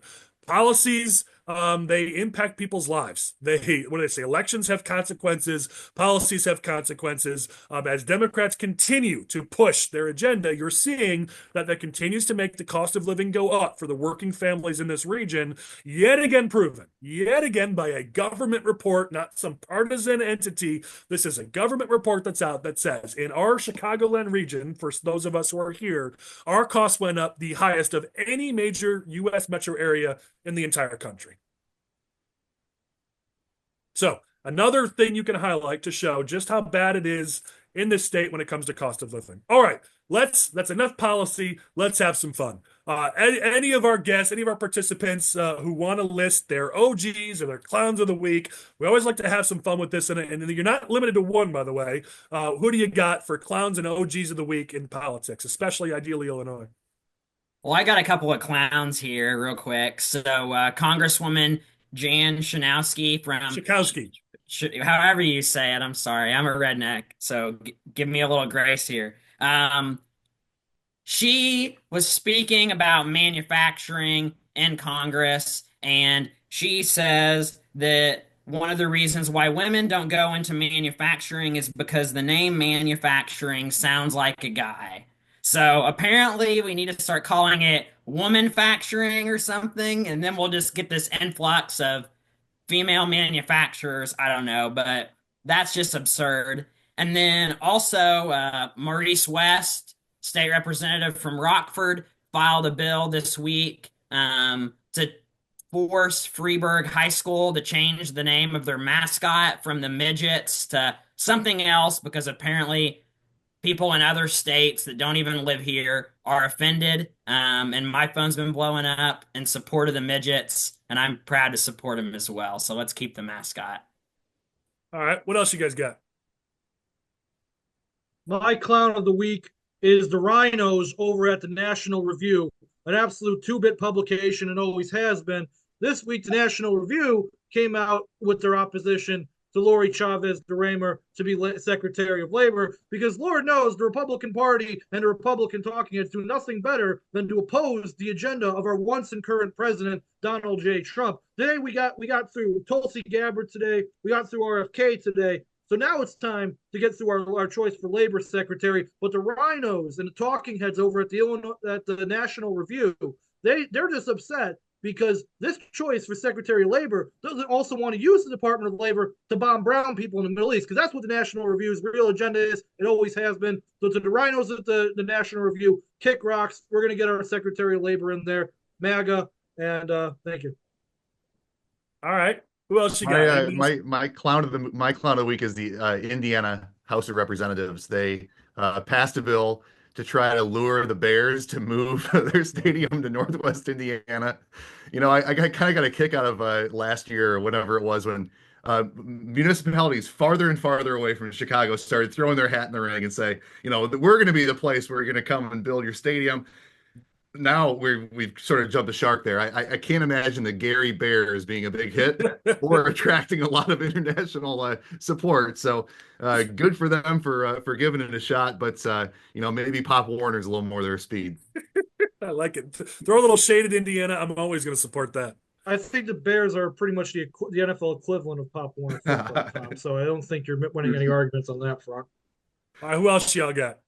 Policies, they impact people's lives. What do they say? Elections have consequences. Policies have consequences. As Democrats continue to push their agenda, you're seeing that continues to make the cost of living go up for the working families in this region. Yet again proven, yet again by a government report, not some partisan entity. This is a government report that's out that says in our Chicagoland region, for those of us who are here, our costs went up the highest of any major U.S. metro area in the entire country. So another thing you can highlight to show just how bad it is in this state when it comes to cost of living. All right, that's enough policy. Let's have some fun. Any of our guests, any of our participants who want to list their OGs or their clowns of the week, we always like to have some fun with this. And you're not limited to one, by the way. Who do you got for clowns and OGs of the week in politics, especially ideally Illinois? Well, I got a couple of clowns here real quick. So Congresswoman Jan Schanowski from Schakowsky. However you say it, I'm sorry. I'm a redneck, so give me a little grace here. She was speaking about manufacturing in Congress, and she says that one of the reasons why women don't go into manufacturing is because the name manufacturing sounds like a guy. So apparently we need to start calling it womanfacturing or something, and then we'll just get this influx of female manufacturers. I don't know, but that's just absurd. And then also Maurice West, state representative from Rockford, filed a bill this week to force Freeburg High School to change the name of their mascot from the Midgets to something else because apparently people in other states that don't even live here are offended. And my phone's been blowing up in support of the Midgets, and I'm proud to support them as well. So let's keep the mascot. All right. What else you guys got? My clown of the week is the Rhinos over at the National Review, an absolute two-bit publication and always has been. This week, the National Review came out with their opposition to Lori Chavez DeRaymer to be Secretary of Labor, because Lord knows the Republican Party and the Republican talking heads do nothing better than to oppose the agenda of our once and current president, Donald J. Trump. Today we got through Tulsi Gabbard today, we got through RFK today. So now it's time to get through our choice for labor secretary. But the rhinos and the talking heads over at the National Review, they're just upset because this choice for Secretary of Labor doesn't also want to use the Department of Labor to bomb brown people in the Middle East, because that's what the National Review's real agenda is. It always has been. So to the rhinos at the National Review, kick rocks. We're going to get our Secretary of Labor in there, MAGA, and thank you. All right. Who else you got? My clown of the week is the Indiana House of Representatives. They passed a bill to try to lure the Bears to move their stadium to Northwest Indiana. I kind of got a kick out of last year or whatever it was when municipalities farther and farther away from Chicago started throwing their hat in the ring and say, we're going to be the place where you're going to come and build your stadium. now we've sort of jumped the shark there. I can't imagine the Gary Bears being a big hit or attracting a lot of international support. So good for them for giving it a shot. But maybe Pop Warner's a little more their speed. I like it. Throw a little shade at Indiana. I'm always going to support that. I think the Bears are pretty much the NFL equivalent of Pop Warner football, Tom. So I don't think you're winning any arguments on that front. All right, who else y'all got?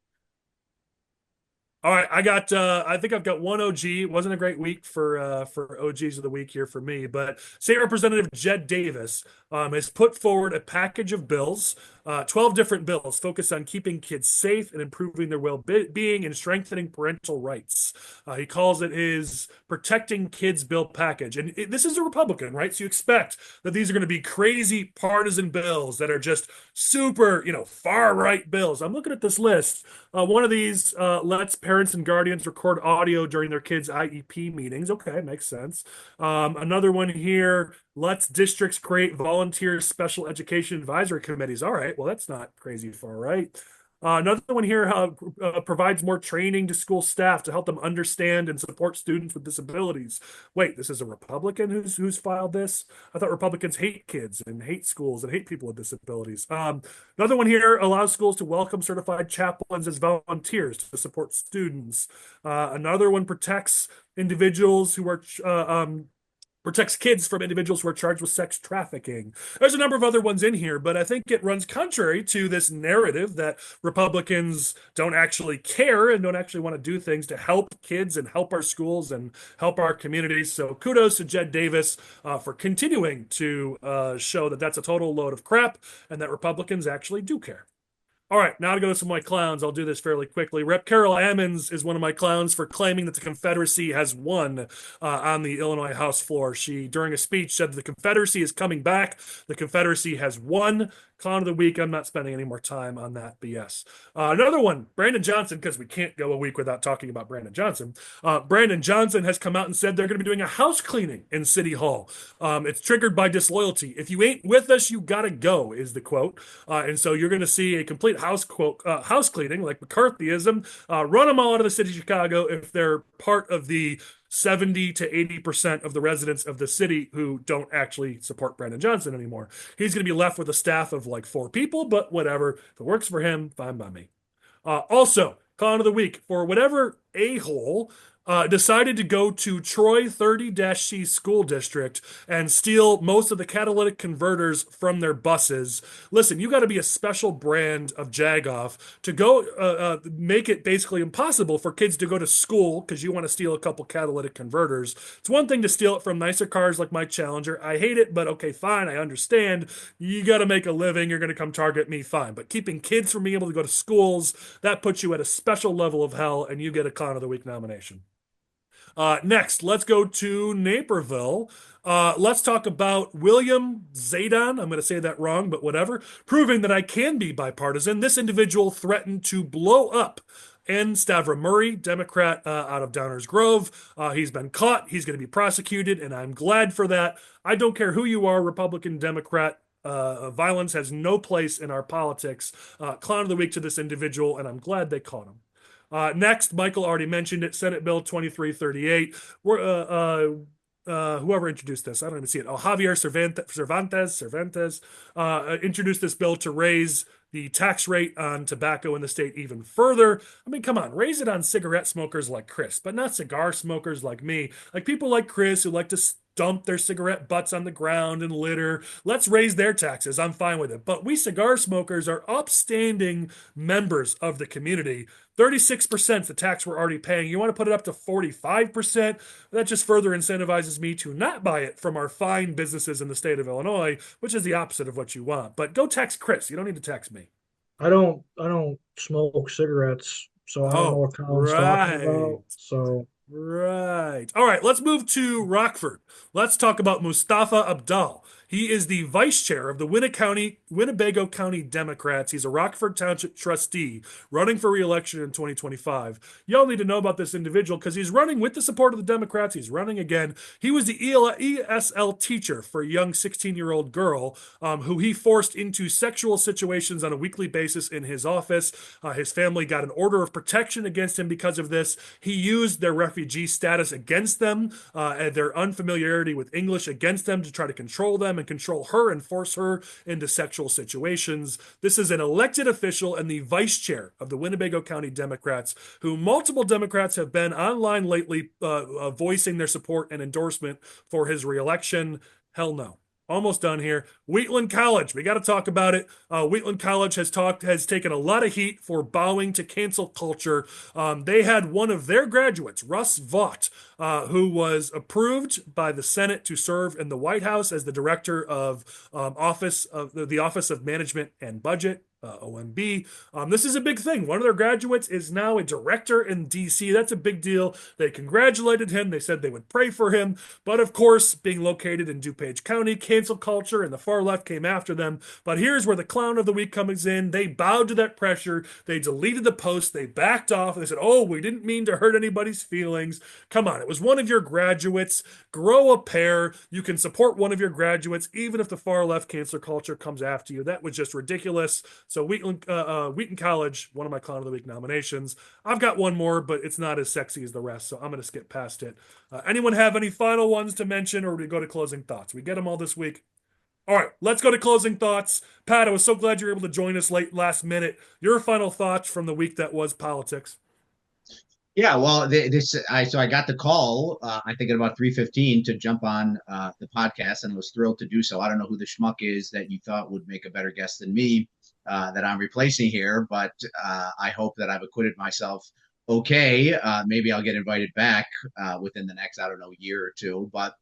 All right, I think I've got one OG. It wasn't a great week for OGs of the week here for me, but State Representative Jed Davis has put forward a package of bills, 12 different bills focused on keeping kids safe and improving their well-being and strengthening parental rights. He calls it his Protecting Kids Bill package. And this is a Republican, right? So you expect that these are going to be crazy partisan bills that are just super, far-right bills. I'm looking at this list. One of these lets parents and guardians record audio during their kids' IEP meetings. Okay, makes sense. Another one here lets districts create volunteer special education advisory committees. All right, well, that's not crazy far right. Another one here provides more training to school staff to help them understand and support students with disabilities. Wait, this is a Republican who's filed this? I thought Republicans hate kids and hate schools and hate people with disabilities. Another one here allows schools to welcome certified chaplains as volunteers to support students. Another one protects individuals who are protects kids from individuals who are charged with sex trafficking. There's a number of other ones in here, but I think it runs contrary to this narrative that Republicans don't actually care and don't actually want to do things to help kids and help our schools and help our communities. So kudos to Jed Davis for continuing to show that that's a total load of crap and that Republicans actually do care. All right, now to go to some of my clowns. I'll do this fairly quickly. Rep. Carol Ammons is one of my clowns for claiming that the Confederacy has won on the Illinois House floor. She, during a speech, said the Confederacy is coming back. The Confederacy has won. Clown of the week. I'm not spending any more time on that BS. Another one, Brandon Johnson, because we can't go a week without talking about Brandon Johnson. Brandon Johnson has come out and said they're going to be doing a house cleaning in City Hall. It's triggered by disloyalty. If you ain't with us, you gotta go, is the quote. And so you're going to see a complete house cleaning, like McCarthyism. Run them all out of the city of Chicago if they're part of the 70 to 80% of the residents of the city who don't actually support Brandon Johnson anymore. He's going to be left with a staff of like 4 people, but whatever. If it works for him, fine by me. Also, clown of the week, for whatever a-hole decided to go to Troy 30-C school district and steal most of the catalytic converters from their buses. Listen, you got to be a special brand of jagoff to go make it basically impossible for kids to go to school because you want to steal a couple catalytic converters. It's one thing to steal it from nicer cars like my Challenger. I hate it, but okay, fine, I understand. You got to make a living. You're going to come target me, fine. But keeping kids from being able to go to schools, that puts you at a special level of hell, and you get a Clown of the Week nomination. Next, let's go to Naperville. Let's talk about William Zadon. I'm going to say that wrong, but whatever. Proving that I can be bipartisan. This individual threatened to blow up N. Stavra Murray, Democrat out of Downers Grove. He's been caught. He's going to be prosecuted, and I'm glad for that. I don't care who you are, Republican, Democrat. Violence has no place in our politics. Clown of the week to this individual, and I'm glad they caught him. Next, Michael already mentioned it, Senate Bill 2338. Whoever introduced this, I don't even see it. Oh, Javier Cervantes introduced this bill to raise the tax rate on tobacco in the state even further. I mean, come on, raise it on cigarette smokers like Chris, but not cigar smokers like me. Like people like Chris who like to dump their cigarette butts on the ground and litter. Let's raise their taxes. I'm fine with it. But we cigar smokers are upstanding members of the community. 36% the tax we're already paying. You want to put it up to 45%? That just further incentivizes me to not buy it from our fine businesses in the state of Illinois, which is the opposite of what you want. But go tax Chris. You don't need to tax me. I don't smoke cigarettes, so I don't know what Colin's talking about. So right. All right, let's move to Rockford. Let's talk about Mustafa Abdal. He is the vice chair of the Winnebago County Democrats. He's a Rockford Township trustee running for re-election in 2025. Y'all need to know about this individual because he's running with the support of the Democrats. He's running again. He was the ESL teacher for a young 16-year-old girl who he forced into sexual situations on a weekly basis in his office. His family got an order of protection against him because of this. He used their refugee status against them and their unfamiliarity with English against them to try to control them and control her and force her into sexual situations. This is an elected official and the vice chair of the Winnebago County Democrats, who multiple Democrats have been online lately voicing their support and endorsement for his reelection. Hell no. Almost done here. Wheatland College, we got to talk about it. Wheatland College has taken a lot of heat for bowing to cancel culture. They had one of their graduates, Russ Vaught, who was approved by the Senate to serve in the White House as the director of the Office of Management and Budget. OMB. This is a big thing. One of their graduates is now a director in DC. That's a big deal. They congratulated him. They said they would pray for him. But of course, being located in DuPage County, cancel culture and the far left came after them. But here's where the clown of the week comes in. They bowed to that pressure. They deleted the post. They backed off. They said, oh, we didn't mean to hurt anybody's feelings. Come on. It was one of your graduates. Grow a pair. You can support one of your graduates, even if the far left cancel culture comes after you. That was just ridiculous. So Wheaton College, one of my Clown of the Week nominations. I've got one more, but it's not as sexy as the rest, so I'm going to skip past it. Anyone have any final ones to mention, or do we go to closing thoughts? We get them all this week. All right, let's go to closing thoughts. Pat, I was so glad you were able to join us last minute. Your final thoughts from the week that was politics. Yeah, well, I got the call. I think at about 3:15 to jump on the podcast, and was thrilled to do so. I don't know who the schmuck is that you thought would make a better guest than me that I'm replacing here, but I hope that I've acquitted myself okay. Maybe I'll get invited back within the next, I don't know, year or two. But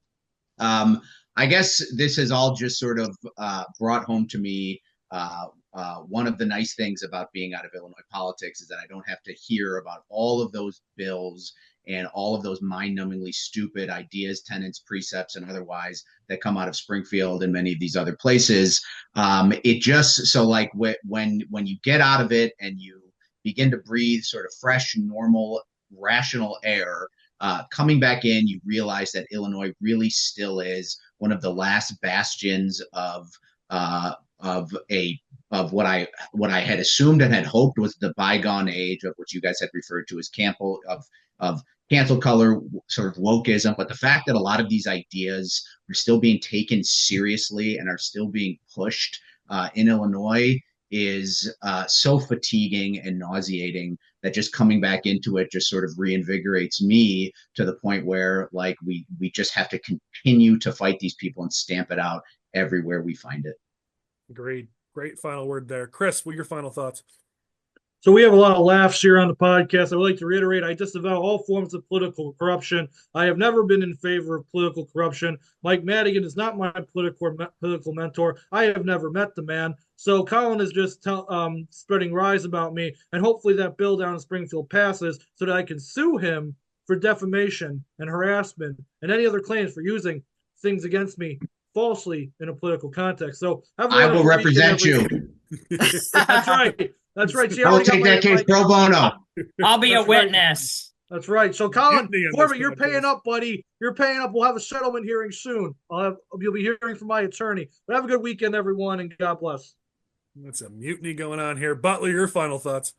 I guess this has all just sort of brought home to me one of the nice things about being out of Illinois politics is that I don't have to hear about all of those bills and all of those mind-numbingly stupid ideas, tenets, precepts, and otherwise that come out of Springfield and many of these other places. It just so like when you get out of it and you begin to breathe sort of fresh, normal, rational air, coming back in, you realize that Illinois really still is one of the last bastions of what I had assumed and had hoped was the bygone age of what you guys had referred to as cancel color, sort of wokeism. But the fact that a lot of these ideas are still being taken seriously and are still being pushed in Illinois is so fatiguing and nauseating that just coming back into it just sort of reinvigorates me to the point where like we just have to continue to fight these people and stamp it out everywhere we find it. Agreed. Great final word there. Chris, what are your final thoughts? So we have a lot of laughs here on the podcast. I would like to reiterate, I disavow all forms of political corruption. I have never been in favor of political corruption. Mike Madigan is not my political mentor. I have never met the man. So Collin is just spreading lies about me, and hopefully that bill down in Springfield passes so that I can sue him for defamation and harassment and any other claims for using things against me falsely in a political context. So I will represent you. That's right. That's right. See, I'll take that case pro bono. I'll be a witness. Right. That's right. So, Collin Corbett, you're paying up, buddy. You're paying up. We'll have a settlement hearing soon. You'll be hearing from my attorney. But have a good weekend, everyone, and God bless. That's a mutiny going on here. Butler, your final thoughts.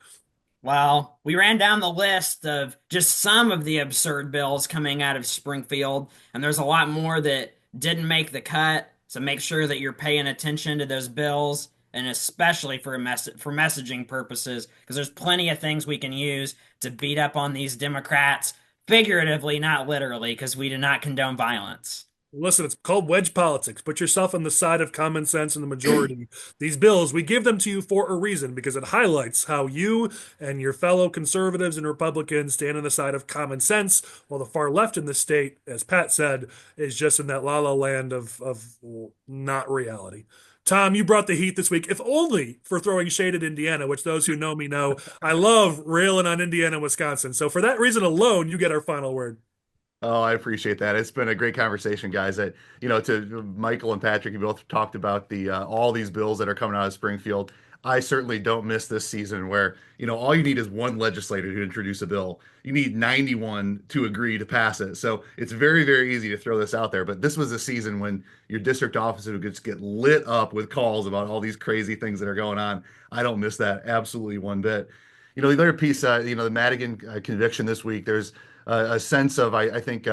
Well, we ran down the list of just some of the absurd bills coming out of Springfield, and there's a lot more that didn't make the cut. So make sure that you're paying attention to those bills, and especially for messaging purposes, because there's plenty of things we can use to beat up on these Democrats, figuratively, not literally, because we do not condone violence. Listen, it's called wedge politics. Put yourself on the side of common sense and the majority. These bills, we give them to you for a reason, because it highlights how you and your fellow conservatives and Republicans stand on the side of common sense, while the far left in the state, as Pat said, is just in that la-la land of not reality. Tom, you brought the heat this week, if only for throwing shade at Indiana, which those who know me know I love railing on Indiana and Wisconsin. So for that reason alone, you get our final word. Oh, I appreciate that. It's been a great conversation, guys. To Michael and Patrick, you both talked about the all these bills that are coming out of Springfield. I certainly don't miss this season where, all you need is one legislator to introduce a bill. You need 91 to agree to pass it. So it's very, very easy to throw this out there. But this was a season when your district officer would just get lit up with calls about all these crazy things that are going on. I don't miss that absolutely one bit. The other piece, the Madigan conviction this week, there's a sense of, I think,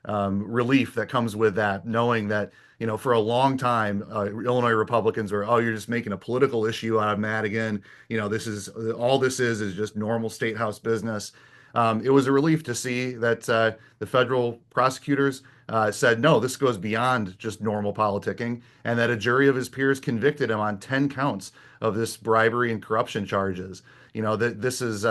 relief that comes with that, knowing that, for a long time, Illinois Republicans were, oh, you're just making a political issue out of Madigan. This is just normal state house business. It was a relief to see that the federal prosecutors said, no, this goes beyond just normal politicking, and that a jury of his peers convicted him on 10 counts of this bribery and corruption charges. That this is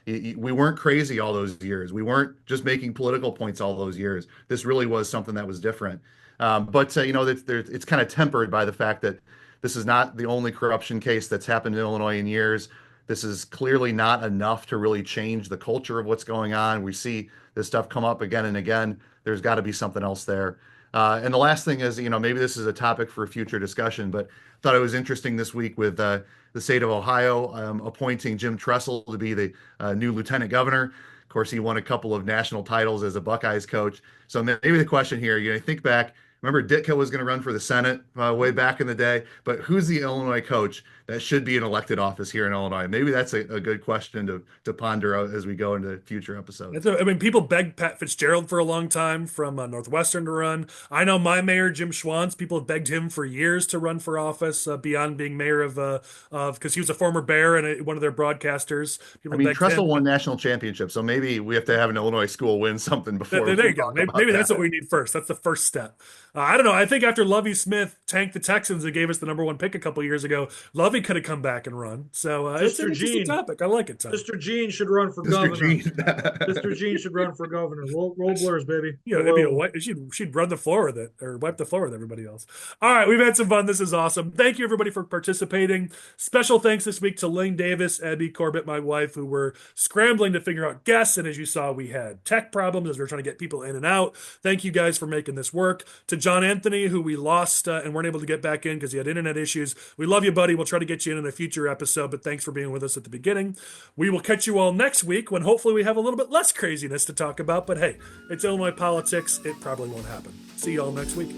we weren't crazy all those years. We weren't just making political points all those years. This really was something that was different. But it's kind of tempered by the fact that this is not the only corruption case that's happened in Illinois in years. This is clearly not enough to really change the culture of what's going on. We see this stuff come up again and again. There's got to be something else there. And the last thing is, maybe this is a topic for a future discussion, but I thought it was interesting this week with the state of Ohio appointing Jim Tressel to be the new lieutenant governor. Of course, he won a couple of national titles as a Buckeyes coach. So maybe the question here, think back. Remember, Ditka was going to run for the Senate way back in the day, but who's the Illinois coach that should be in elected office here in Illinois? Maybe that's a good question to ponder as we go into future episodes. People begged Pat Fitzgerald for a long time from Northwestern to run. I know my mayor, Jim Schwantz, people have begged him for years to run for office beyond being mayor because he was a former Bear and one of their broadcasters. Tressel won national championships, so maybe we have to have an Illinois school win something before. There you go. Maybe that's what we need first. That's the first step. I don't know. I think after Lovie Smith tanked the Texans and gave us the #1 pick a couple years ago, Lovie could have come back and run. So it's an interesting topic. I like it, Tom. Mr. Gene should run for governor. Mr. Gene should run for governor. Roll Blurs, baby. She'd run the floor with it or wipe the floor with everybody else. All right, we've had some fun. This is awesome. Thank you, everybody, for participating. Special thanks this week to Lane Davis, Abby Corbett, my wife, who were scrambling to figure out guests. And as you saw, we had tech problems as we were trying to get people in and out. Thank you guys for making this work. To John Anthony, who we lost and weren't able to get back in because he had internet issues. We love you, buddy. We'll try to get you in a future episode, but thanks for being with us at the beginning. We will catch you all next week when hopefully we have a little bit less craziness to talk about, but hey, it's Illinois politics. It probably won't happen. See you all next week.